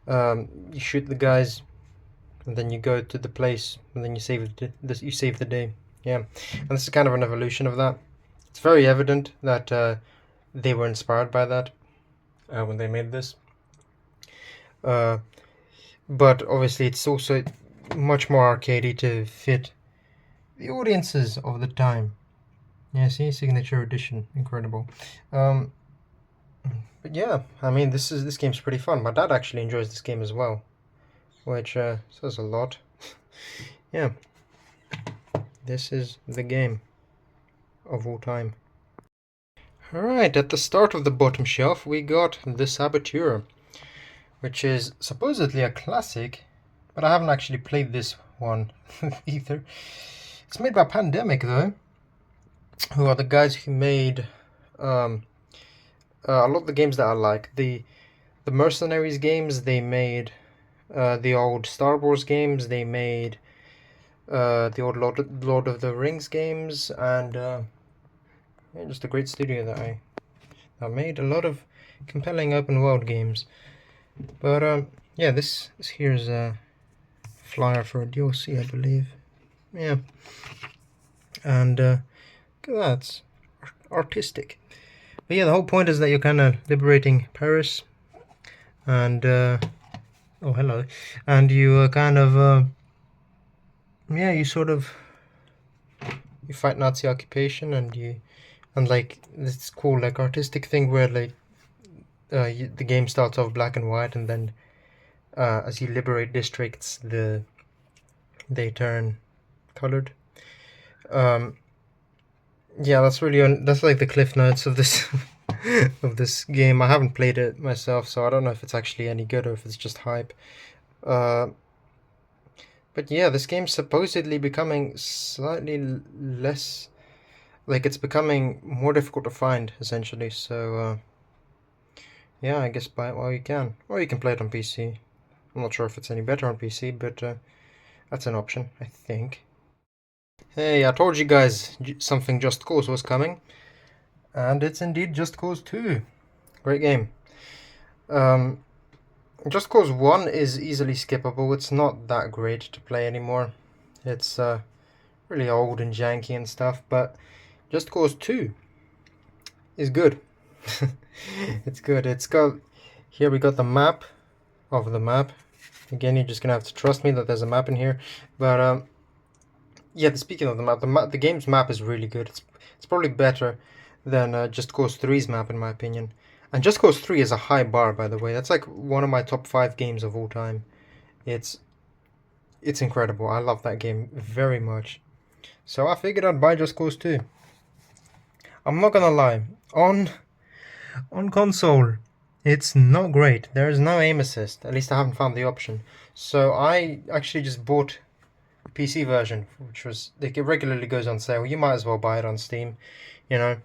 You shoot the guys, and then you go to the place, and then you save the day. Yeah, and this is kind of an evolution of that. It's very evident that they were inspired by that when they made this. But obviously, it's also much more arcadey to fit the audiences of the time. Yeah, see, signature edition, incredible. But yeah, I mean, this game's pretty fun. My dad actually enjoys this game as well, which says a lot. Yeah, this is the game of all time. Alright, at the start of the bottom shelf, we got the Saboteur, which is supposedly a classic, but I haven't actually played this one either. It's made by Pandemic, though, who are the guys who made a lot of the games that I like. The Mercenaries games, they made the old Star Wars games, they made the old Lord of the Rings games, and yeah, just a great studio that made a lot of compelling open world games. But yeah, this here's a flyer for a DLC, I believe. Yeah, and look at that, it's artistic. But yeah, the whole point is that you're kind of liberating Paris, and oh hello, and you kind of yeah, you sort of you fight Nazi occupation, and like this cool like artistic thing where like the game starts off black and white, and then as you liberate districts, they turn colored. Yeah, that's like the cliff notes of this of this game. I haven't played it myself, so I don't know if it's actually any good or if it's just hype. But yeah, this game's supposedly becoming slightly less, like it's becoming more difficult to find essentially. So yeah, I guess buy it while you can, or you can play it on PC. I'm not sure if it's any better on PC, but that's an option, I think. Hey, I told you guys something Just Cause was coming, and it's indeed Just Cause 2. Great game. Just Cause 1 is easily skippable. It's not that great to play anymore. It's really old and janky and stuff, but Just Cause 2 is good. It's good. It's got, here we got the map of the map. Again, you're just gonna have to trust me that there's a map in here. But yeah, speaking of the map, the game's map is really good. It's probably better than Just Cause 3's map in my opinion. And Just Cause 3 is a high bar, by the way. That's like one of my top 5 games of all time. It's incredible. I love that game very much. So I figured I'd buy Just Cause 2. I'm not gonna lie, on console, it's not great. There is no aim assist. At least I haven't found the option. So I actually just bought a PC version, which was, like, it regularly goes on sale. You might as well buy it on Steam. You know,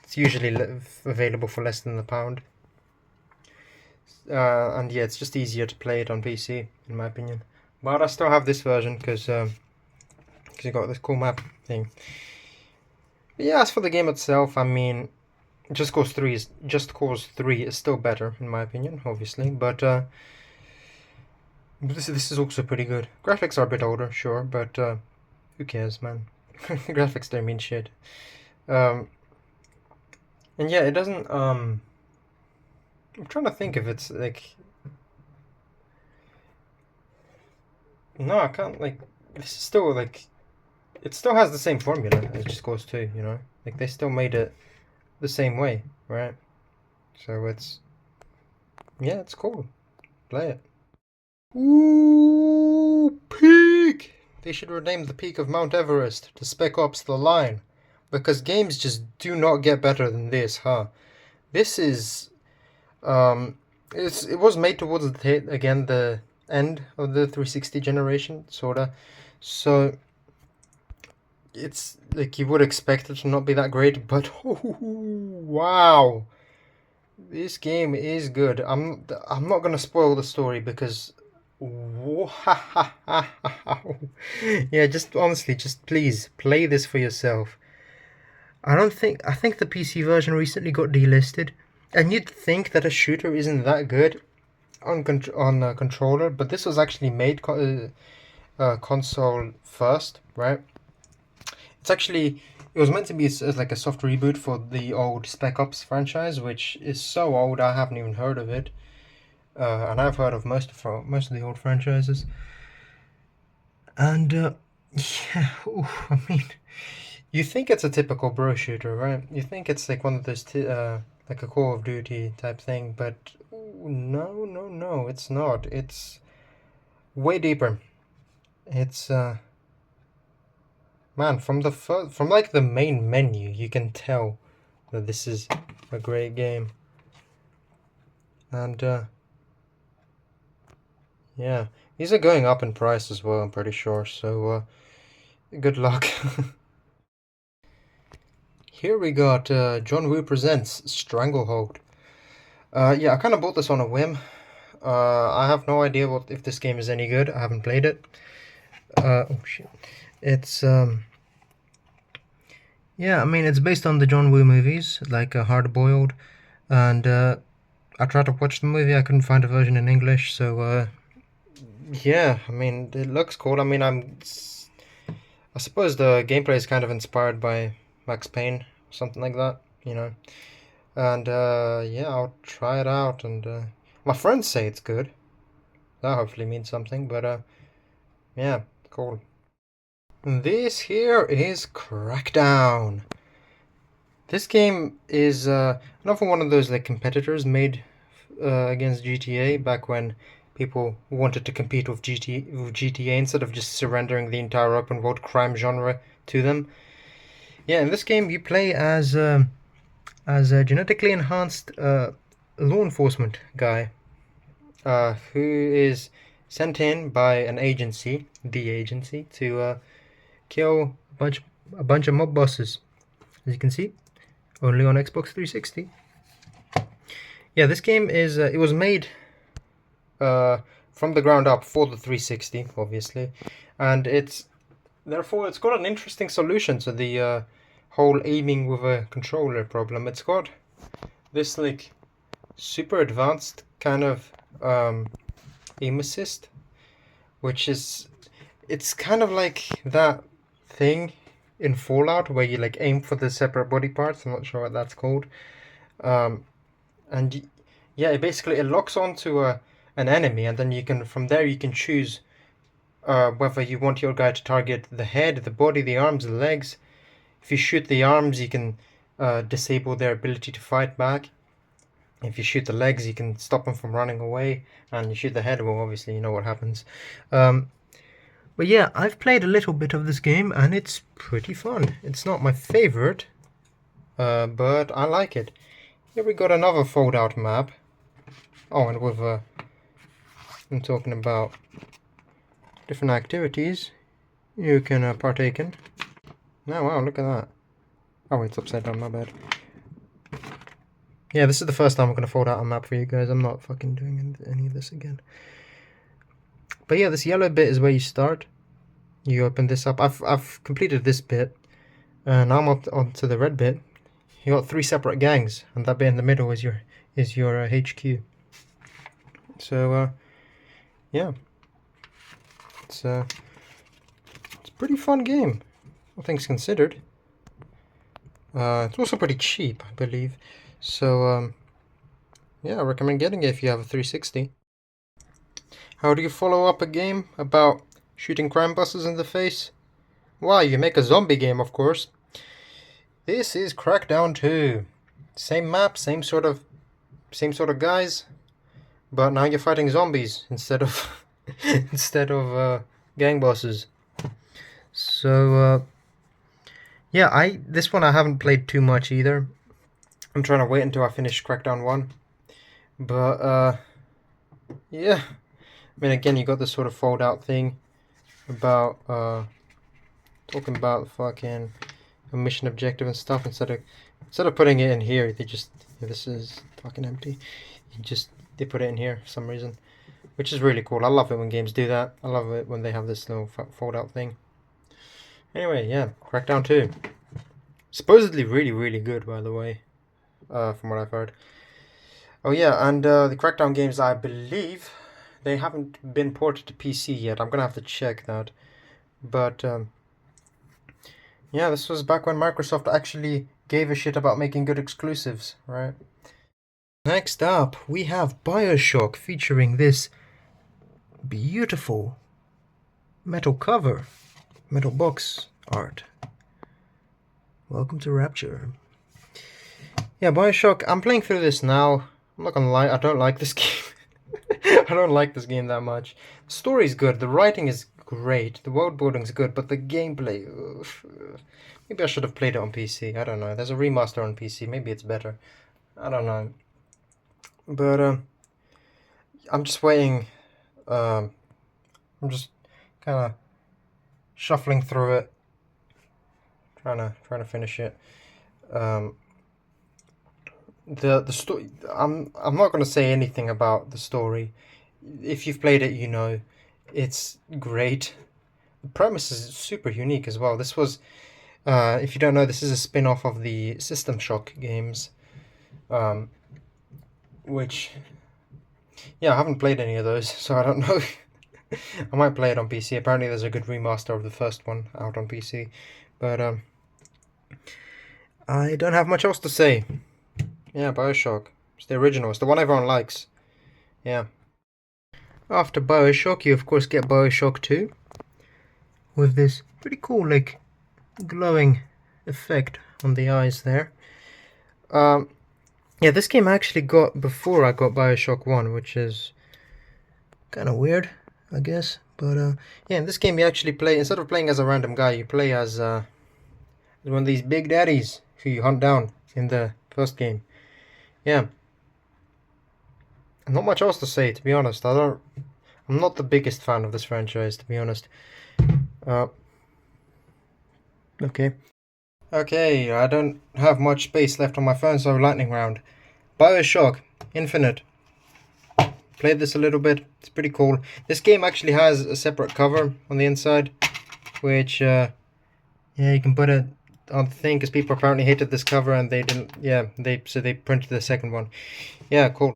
it's usually available for less than £1. And yeah, it's just easier to play it on PC, in my opinion. But I still have this version because you got this cool map thing. But yeah, as for the game itself, I mean, Just Cause 3 is still better in my opinion, obviously. But this is also pretty good. Graphics are a bit older, sure, but who cares, man? Graphics don't mean shit. And yeah, it doesn't. I'm trying to think if it's like. No, I can't like. this is still like, it still has the same formula as Just Cause 2, you know? Like, they still made it the same way, right? So it's, yeah, it's cool. Play it. Ooh, peak! They should rename the peak of Mount Everest to Spec Ops The Line. Because games just do not get better than this, huh? This is, it was made towards the end of the 360 generation, sorta. So it's like you would expect it to not be that great, but wow, this game is good. I'm not gonna spoil the story because yeah, just honestly, just please play this for yourself. I think the PC version recently got delisted, and you'd think that a shooter isn't that good on a controller, but this was actually made console first, right? It was meant to be as like a soft reboot for the old Spec Ops franchise, which is so old I haven't even heard of it, and I've heard of most of the old franchises. And yeah, I mean, you think it's a typical bro shooter, right? You think it's like one of those like a Call of Duty type thing, but no, it's not. It's way deeper. It's man, from like the main menu, you can tell that this is a great game. And yeah, these are going up in price as well, I'm pretty sure. So good luck. Here we got John Woo Presents Stranglehold. Yeah, I kind of bought this on a whim. I have no idea if this game is any good. I haven't played it. Oh shit. It's yeah, I mean it's based on the John Woo movies, like Hard Boiled, and I tried to watch the movie. I couldn't find a version in English, so yeah, I mean it looks cool. I mean I suppose the gameplay is kind of inspired by Max Payne, something like that, you know. And yeah, I'll try it out. And my friends say it's good. That hopefully means something. But yeah, cool. This here is Crackdown. This game is another one of those like competitors made against GTA back when people wanted to compete with GTA instead of just surrendering the entire open world crime genre to them. Yeah, in this game you play as a genetically enhanced law enforcement guy who is sent in by an agency, the agency, to kill a bunch of mob bosses. As you can see, only on Xbox 360. Yeah, this game is it was made from the ground up for the 360, obviously, and therefore it's got an interesting solution to the whole aiming with a controller problem. It's got this like super advanced kind of aim assist, which is it's kind of like that thing in Fallout where you like aim for the separate body parts. I'm not sure what that's called. And yeah, it locks onto an enemy, and then you can from there you can choose whether you want your guy to target the head, the body, the arms, the legs. If you shoot the arms, you can disable their ability to fight back. If you shoot the legs, you can stop them from running away, and you shoot the head, well, obviously you know what happens. But yeah, I've played a little bit of this game, and it's pretty fun. It's not my favorite, but I like it. Here we got another fold-out map. Oh, and with I'm talking about different activities you can partake in. Oh wow, look at that. Oh, it's upside down, my bad. Yeah, this is the first time I'm going to fold out a map for you guys. I'm not fucking doing any of this again. But yeah, this yellow bit is where you start. You open this up. I've completed this bit. And now I'm up onto the red bit. You got 3 separate gangs, and that bit in the middle is your HQ. So yeah, it's a pretty fun game, all things considered. It's also pretty cheap, I believe. So yeah, I recommend getting it if you have a 360. How do you follow up a game about Shooting crime bosses in the face? Why, you make a zombie game, of course. This is Crackdown 2. Same map, same sort of guys, but now you're fighting zombies instead of gang bosses. So yeah, this one I haven't played too much either. I'm trying to wait until I finish Crackdown 1. But yeah, I mean, again, you got this sort of fold out thing about talking about fucking a mission objective and stuff. Instead of putting it in here, they just this is fucking empty. They put it in here for some reason, which is really cool. I love it when games do that. I love it when they have this little fold out thing. Anyway, yeah, Crackdown 2. Supposedly really, really good, by the way, from what I've heard. Oh yeah, and the Crackdown games, I believe, they haven't been ported to PC yet. I'm gonna have to check that. But yeah, this was back when Microsoft actually gave a shit about making good exclusives, right? Next up, we have Bioshock featuring this beautiful metal cover, metal box art. Welcome to Rapture. Yeah, Bioshock, I'm playing through this now. I'm not gonna lie, I don't like this game. I don't like this game that much. The story's good, the writing is great, the world building's good, but the gameplay... maybe I should have played it on PC, I don't know. There's a remaster on PC, maybe it's better. I don't know. But I'm just waiting. I'm just kind of shuffling through it, trying to finish it. The story. I'm not going to say anything about the story. If you've played it, you know it's great. The premise is super unique as well. This was, if you don't know, this is a spin-off of the System Shock games. Which, yeah, I haven't played any of those, so I don't know. I might play it on PC. Apparently there's a good remaster of the first one out on PC. But I don't have much else to say. Yeah, Bioshock. It's the original. It's the one everyone likes. Yeah. After Bioshock, you of course get Bioshock 2. With this pretty cool, like, glowing effect on the eyes there. Yeah, this game I actually got before I got Bioshock 1, which is kind of weird, I guess. But yeah, in this game you actually play, instead of playing as a random guy, you play as one of these big daddies who you hunt down in the first game. Yeah. Not much else to say, to be honest. I'm not the biggest fan of this franchise, to be honest. Okay. Okay, I don't have much space left on my phone, so lightning round. Bioshock Infinite. Played this a little bit. It's pretty cool. This game actually has a separate cover on the inside, which, yeah, you can put it on the thing, because people apparently hated this cover and they didn't, yeah, so they printed the second one. Yeah, cool.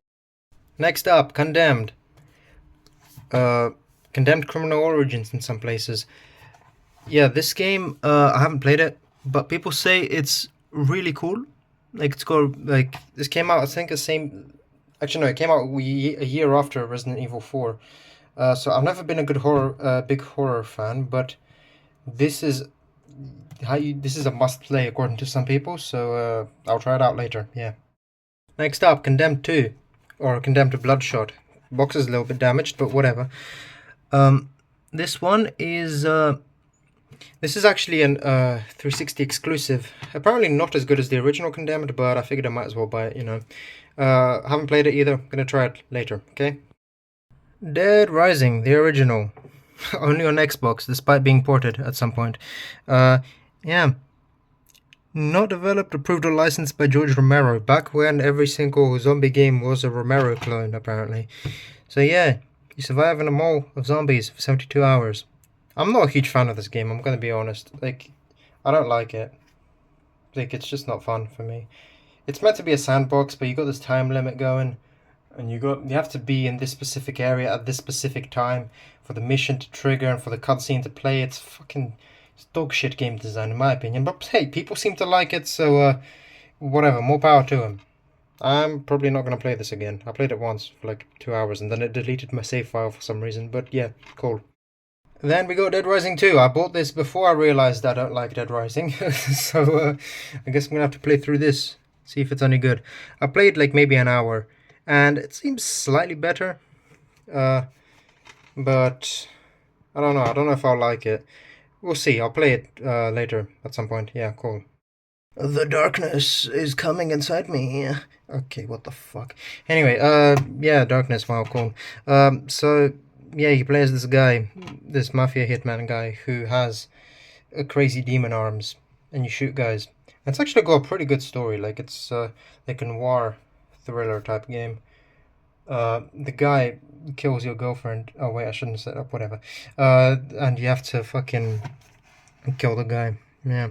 Next up, Condemned. Condemned Criminal Origins in some places. Yeah, this game, I haven't played it, but people say it's really cool. Like, it's got, like, this came out, I think, the same... Actually, no, it came out a year after Resident Evil 4. So I've never been a good big horror fan, but this is this is a must-play according to some people, so I'll try it out later, yeah. Next up, Condemned 2, or Condemned to Bloodshot. Box is a little bit damaged, but whatever. This one is... This is actually an 360 exclusive. Apparently not as good as the original Condemned, but I figured I might as well buy it, you know. Haven't played it either. Gonna try it later, okay? Dead Rising, the original. Only on Xbox, despite being ported at some point. Yeah. Not developed, approved, or licensed by George Romero. Back when every single zombie game was a Romero clone, apparently. So yeah, you survive in a mall of zombies for 72 hours. I'm not a huge fan of this game, I'm gonna be honest. Like, I don't like it. Like, it's just not fun for me. It's meant to be a sandbox, but you got this time limit going, and you have to be in this specific area at this specific time for the mission to trigger and for the cutscene to play. It's dog shit game design, in my opinion. But hey, people seem to like it, so whatever, more power to them. I'm probably not gonna play this again. I played it once for like 2 hours, and then it deleted my save file for some reason. But yeah, cool. Then we got Dead Rising 2. I bought this before I realized I don't like Dead Rising. So I guess I'm gonna have to play through this, see if it's any good. I played like maybe an hour, and it seems slightly better. But I don't know. I don't know if I'll like it. We'll see. I'll play it later at some point. Yeah, cool. The darkness is coming inside me. Okay, what the fuck? Anyway, yeah, darkness, wow, cool. So, yeah, you play as this guy, this mafia hitman guy, who has crazy demon arms, and you shoot guys. It's actually got a pretty good story, like, it's, like a noir thriller type game. The guy kills your girlfriend. Oh, wait, I shouldn't set up, whatever. And you have to fucking kill the guy, yeah.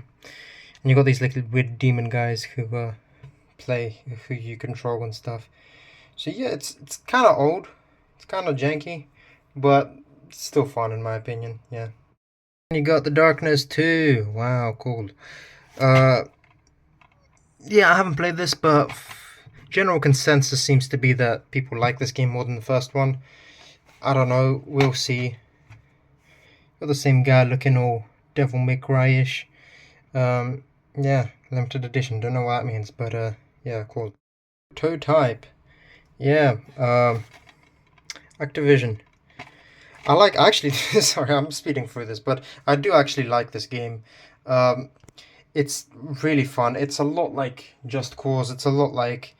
And you got these little weird demon guys who who you control and stuff. So yeah, it's kind of old, it's kind of janky, but it's still fun in my opinion. Yeah. And you got the Darkness too. Wow, cool. Yeah, I haven't played this, but general consensus seems to be that people like this game more than the first one. I don't know. We'll see. Got the same guy looking all Devil May Cry-ish. Yeah, limited edition. Don't know what that means, but yeah, cool. Prototype. Yeah, Activision. I like, actually, sorry, I'm speeding through this, but I do actually like this game. It's really fun. It's a lot like Just Cause. It's a lot like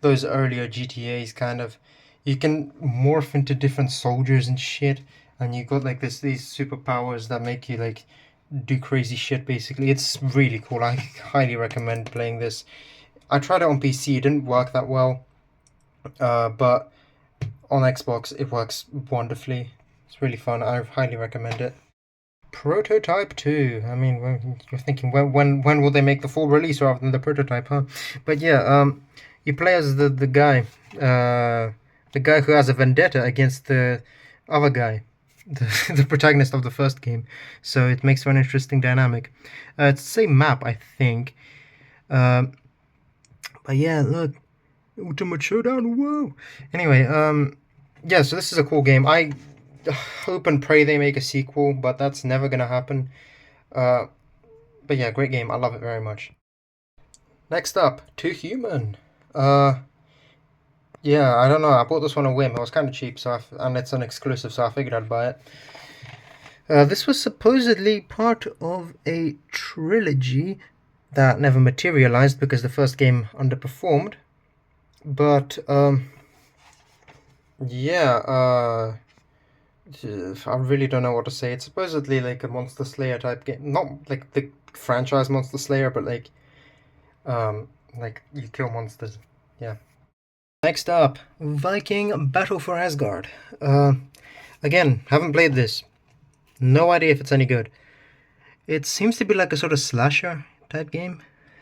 those earlier GTAs, kind of. You can morph into different soldiers and shit, and you got like these superpowers that make you like do crazy shit. Basically, it's really cool. I highly recommend playing this. I tried it on PC. It didn't work that well, but on Xbox it works wonderfully. It's really fun. I highly recommend it. Prototype 2. I mean, you're thinking, when will they make the full release rather than the prototype, huh? But yeah, you play as the guy, the guy who has a vendetta against the other guy, the protagonist of the first game. So it makes for an interesting dynamic. It's the same map, I think. But yeah, look, Ultimate Showdown. Whoa. Anyway, yeah. So this is a cool game. I hope and pray they make a sequel, but that's never gonna happen. But yeah, great game. I love it very much. Next up, Too Human. Yeah, I don't know. I bought this one on a whim. It was kind of cheap, and it's an exclusive, so I figured I'd buy it. This was supposedly part of a trilogy that never materialized because the first game underperformed. But yeah, I really don't know what to say. It's supposedly like a Monster Slayer type game, not like the franchise Monster Slayer, but like you kill monsters. Yeah. Next up, Viking Battle for Asgard. Again, haven't played this. No idea if it's any good. It seems to be like a sort of slasher type game.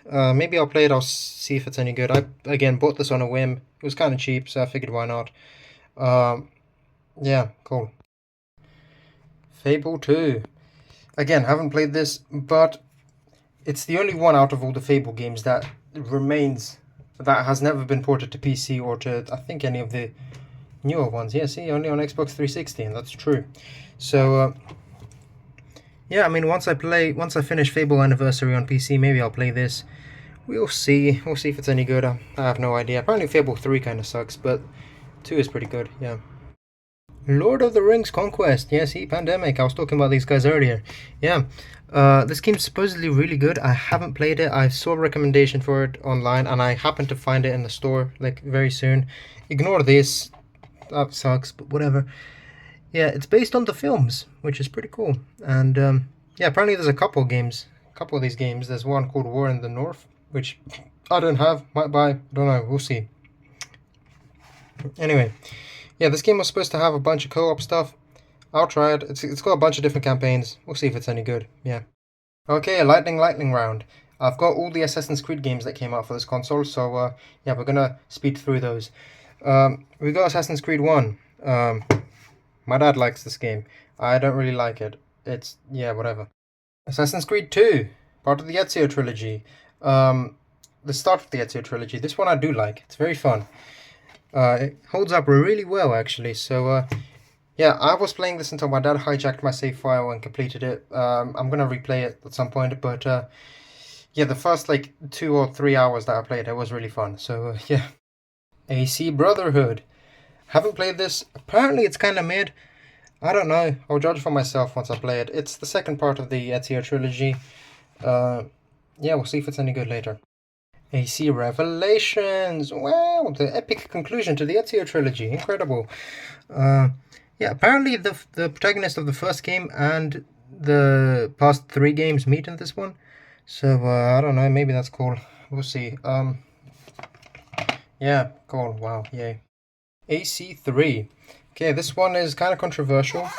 Maybe I'll play it. I'll see if it's any good. I again bought this on a whim. It was kind of cheap, so I figured why not. Yeah, cool. Fable 2. Again, haven't played this, but it's the only one out of all the Fable games that remains, that has never been ported to PC or to, I think, any of the newer ones. Yeah, see, only on Xbox 360, and that's true. So, yeah, I mean, once I finish Fable Anniversary on PC, maybe I'll play this. We'll see. We'll see if it's any good. I have no idea. Apparently Fable 3 kind of sucks, but 2 is pretty good, yeah. Lord of the Rings Conquest. Yeah, see, Pandemic. I was talking about these guys earlier. Yeah. This game's supposedly really good. I haven't played it. I saw a recommendation for it online, and I happened to find it in the store, like, very soon. Ignore this. That sucks, but whatever. Yeah, it's based on the films, which is pretty cool. And, yeah, apparently there's a couple of these games. There's one called War in the North, which I don't have. Might buy. Don't know. We'll see. Anyway. Yeah, this game was supposed to have a bunch of co-op stuff. I'll try it. It's got a bunch of different campaigns. We'll see if it's any good. Yeah. Okay, lightning round. I've got all the Assassin's Creed games that came out for this console, so yeah, we're gonna speed through those. We got Assassin's Creed 1. My dad likes this game. I don't really like it. It's, yeah, whatever. Assassin's Creed 2, part of the Ezio trilogy. The start of the Ezio trilogy. This one I do like. It's very fun. It holds up really well, actually, so Yeah, I was playing this until my dad hijacked my save file and completed it. I'm gonna replay it at some point, but yeah, the first like 2 or 3 hours that I played, it was really fun. So yeah, AC Brotherhood. Haven't played this. Apparently, it's kind of mid. I don't know. I'll judge for myself once I play it. It's the second part of the Ezio trilogy. Yeah, we'll see if it's any good later. AC Revelations! Wow, the epic conclusion to the Ezio trilogy. Incredible. Yeah, apparently the protagonist of the first game and the past 3 games meet in this one. So, I don't know, maybe that's cool. We'll see. Yeah, cool. Wow, yay. AC3. Okay, this one is kind of controversial.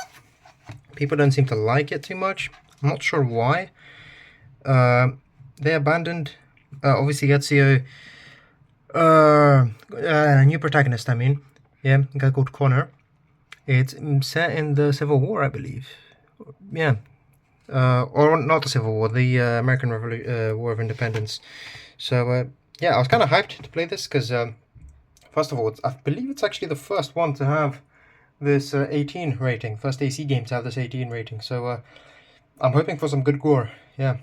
People don't seem to like it too much. I'm not sure why. They abandoned, obviously, Ezio. New protagonist, I mean. Yeah, a guy called Connor. It's set in the Civil War, I believe. Yeah. Or not the Civil War, the American War of Independence. So, yeah, I was kind of hyped to play this because, first of all, I believe it's actually the first one to have this 18 rating. First AC game to have this 18 rating. So, I'm hoping for some good gore. Yeah.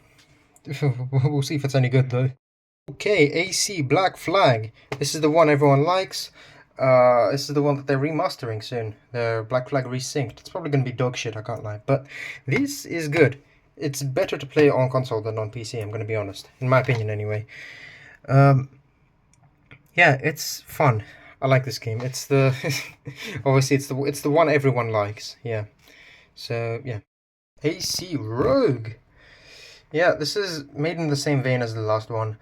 We'll see if it's any good, though. Okay, AC Black Flag. This is the one everyone likes. This is the one that they're remastering soon. Their Black Flag Resynced. It's probably going to be dog shit, I can't lie. But this is good. It's better to play on console than on PC, I'm going to be honest. In my opinion, anyway. Yeah, it's fun. I like this game. It's the... obviously, it's the one everyone likes. Yeah. So, yeah. AC Rogue. Yeah, this is made in the same vein as the last one.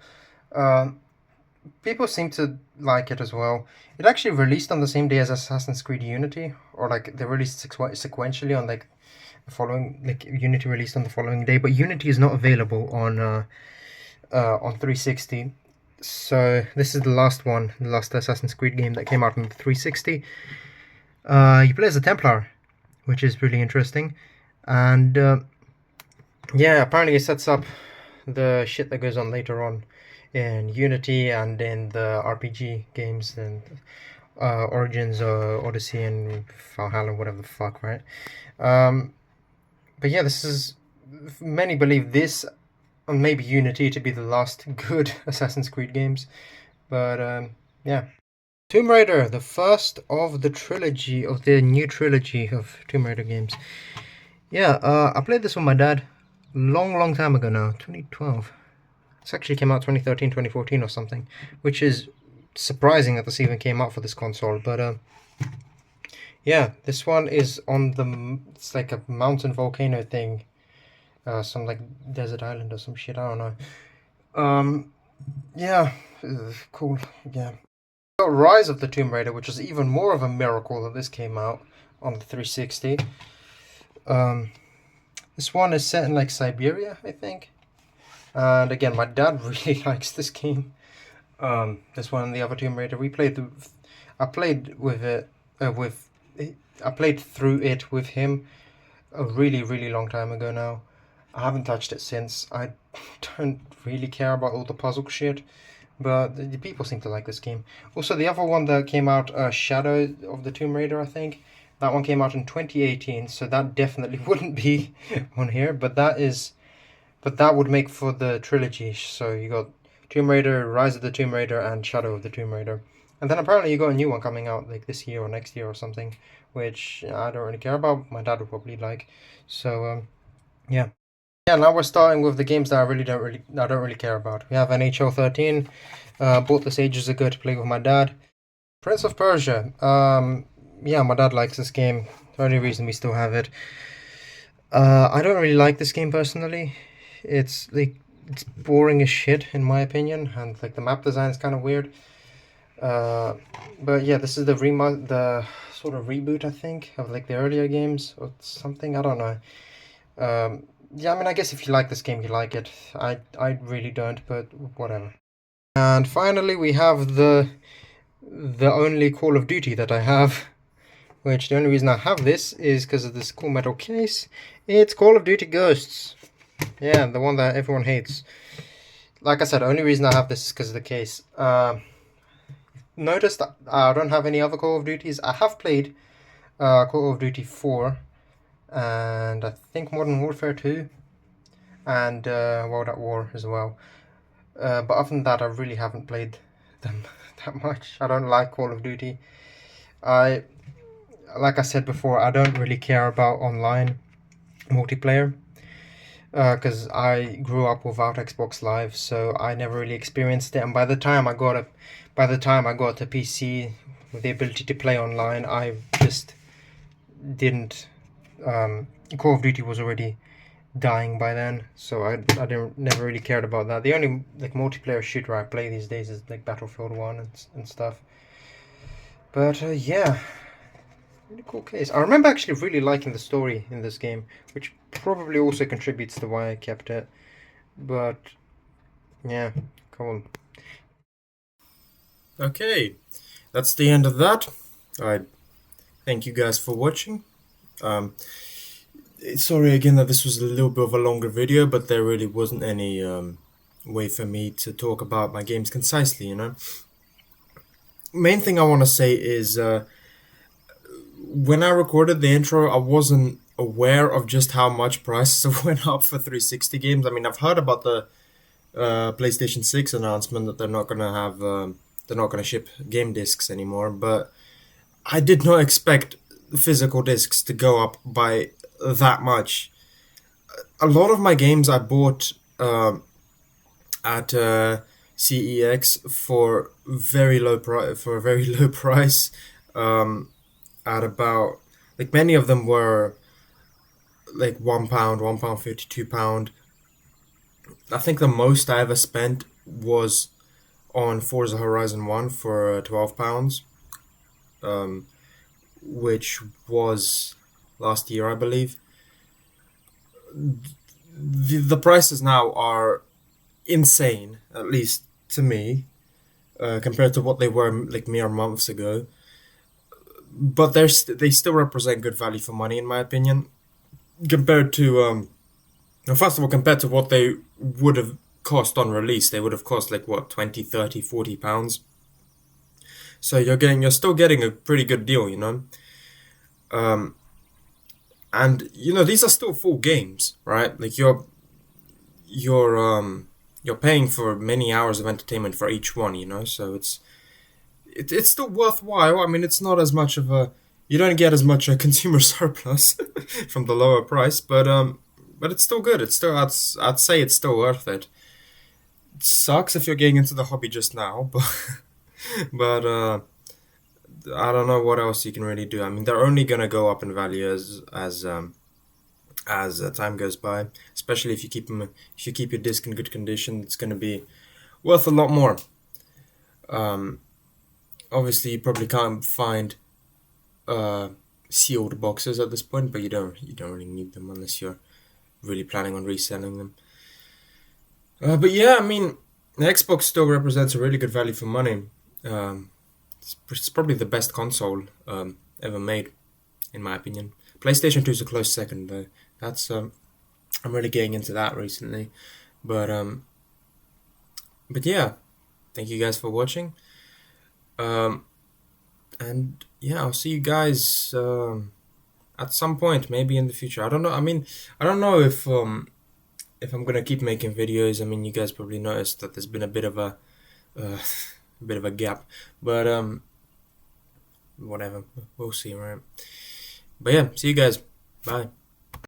People seem to like it as well. It actually released on the same day as Assassin's Creed Unity, or like they released sequentially on like the following, like Unity released on the following day. But Unity is not available on 360. So this is the last one, the last Assassin's Creed game that came out on the 360. You play as a Templar, which is really interesting, and yeah, apparently it sets up the shit that goes on later on in Unity and in the RPG games and Origins or Odyssey and Valhalla, whatever the fuck, right? But yeah, this is, many believe this and maybe Unity to be the last good Assassin's Creed games. But yeah. Tomb Raider, the first of the trilogy, of the new trilogy of Tomb Raider games. Yeah, I played this with my dad long time ago now, 2012. This actually came out 2013, 2014 or something, which is surprising that this even came out for this console. But yeah, this one is on the, it's like a mountain volcano thing, some like desert island or some shit, I don't know. Yeah, cool, yeah. Rise of the Tomb Raider, which was even more of a miracle that this came out on the 360. This one is set in like Siberia, I think. And again, my dad really likes this game. This one and the other Tomb Raider. I played with it. I played through it with him a really long time ago now. I haven't touched it since. I don't really care about all the puzzle shit, but the people seem to like this game. Also, the other one that came out, Shadow of the Tomb Raider, I think. That one came out in 2018, so that definitely wouldn't be on here. But that would make for the trilogy. So you got Tomb Raider, Rise of the Tomb Raider, and Shadow of the Tomb Raider. And then apparently you got a new one coming out like this year or next year or something, which I don't really care about. My dad would probably like. So yeah. Yeah, now we're starting with the games that I don't really care about. We have NHL 13. Bought this ages ago to play with my dad. Prince of Persia. Yeah, my dad likes this game. The only reason we still have it. I don't really like this game personally. It's boring as shit in my opinion, and like the map design is kind of weird. But yeah, this is the sort of reboot, I think, of like the earlier games or something. I don't know. Yeah, I mean, I guess if you like this game, you like it. I really don't, but whatever. And finally, we have the only Call of Duty that I have, which the only reason I have this is because of this cool metal case. It's Call of Duty Ghosts. Yeah, the one that everyone hates. Like I said, the only reason I have this is because of the case. Notice that I don't have any other Call of Duties. I have played Call of Duty 4, and I think Modern Warfare 2, and World at War as well. But other than that, I really haven't played them that much. I don't like Call of Duty. Like I said before, I don't really care about online multiplayer because I grew up without Xbox Live, so I never really experienced it. And by the time I got a PC with the ability to play online, I just didn't. Call of Duty was already dying by then, so I never really cared about that. The only like multiplayer shooter I play these days is like Battlefield 1 and stuff. But yeah, really cool case. I remember actually really liking the story in this game, which probably also contributes to why I kept it. But yeah, cool. Okay, that's the end of that. I thank you guys for watching. Sorry again that this was a little bit of a longer video, but there really wasn't any way for me to talk about my games concisely, you know. Main thing I want to say is when I recorded the intro, I wasn't aware of just how much prices went up for 360 games. I mean, I've heard about the PlayStation 6 announcement that they're not gonna ship game discs anymore, but I did not expect physical discs to go up by that much. A lot of my games I bought at CEX for a very low price. At about like many of them were like £1, £1.50, £2. I think the most I ever spent was on Forza Horizon 1 for £12, which was last year, I believe. The prices now are insane, at least to me, compared to what they were like mere months ago. But they still represent good value for money, in my opinion, compared to first of all, compared to what they would have cost on release. They would have cost like what, 20, 30, £40. So you're still getting a pretty good deal, you know. And you know, these are still full games, right? Like you're paying for many hours of entertainment for each one, you know. So it's still worthwhile. I mean, it's not as much of a, you don't get as much a consumer surplus from the lower price, but it's still good. It's still, I'd say it's still worth it. It sucks if you're getting into the hobby just now, but I don't know what else you can really do. I mean, they're only gonna go up in value as time goes by. Especially if you keep your disc in good condition, it's gonna be worth a lot more. Obviously, you probably can't find sealed boxes at this point, but you don't really need them unless you're really planning on reselling them. But yeah, I mean, the Xbox still represents a really good value for money. It's probably the best console ever made, in my opinion. PlayStation 2 is a close second, though. That's I'm really getting into that recently, but yeah, thank you guys for watching. And yeah, I'll see you guys at some point, maybe in the future. I don't know. I mean, I don't know if I'm gonna keep making videos. I mean, you guys probably noticed that there's been a bit of a gap, but whatever. We'll see, right? But yeah, see you guys. Bye.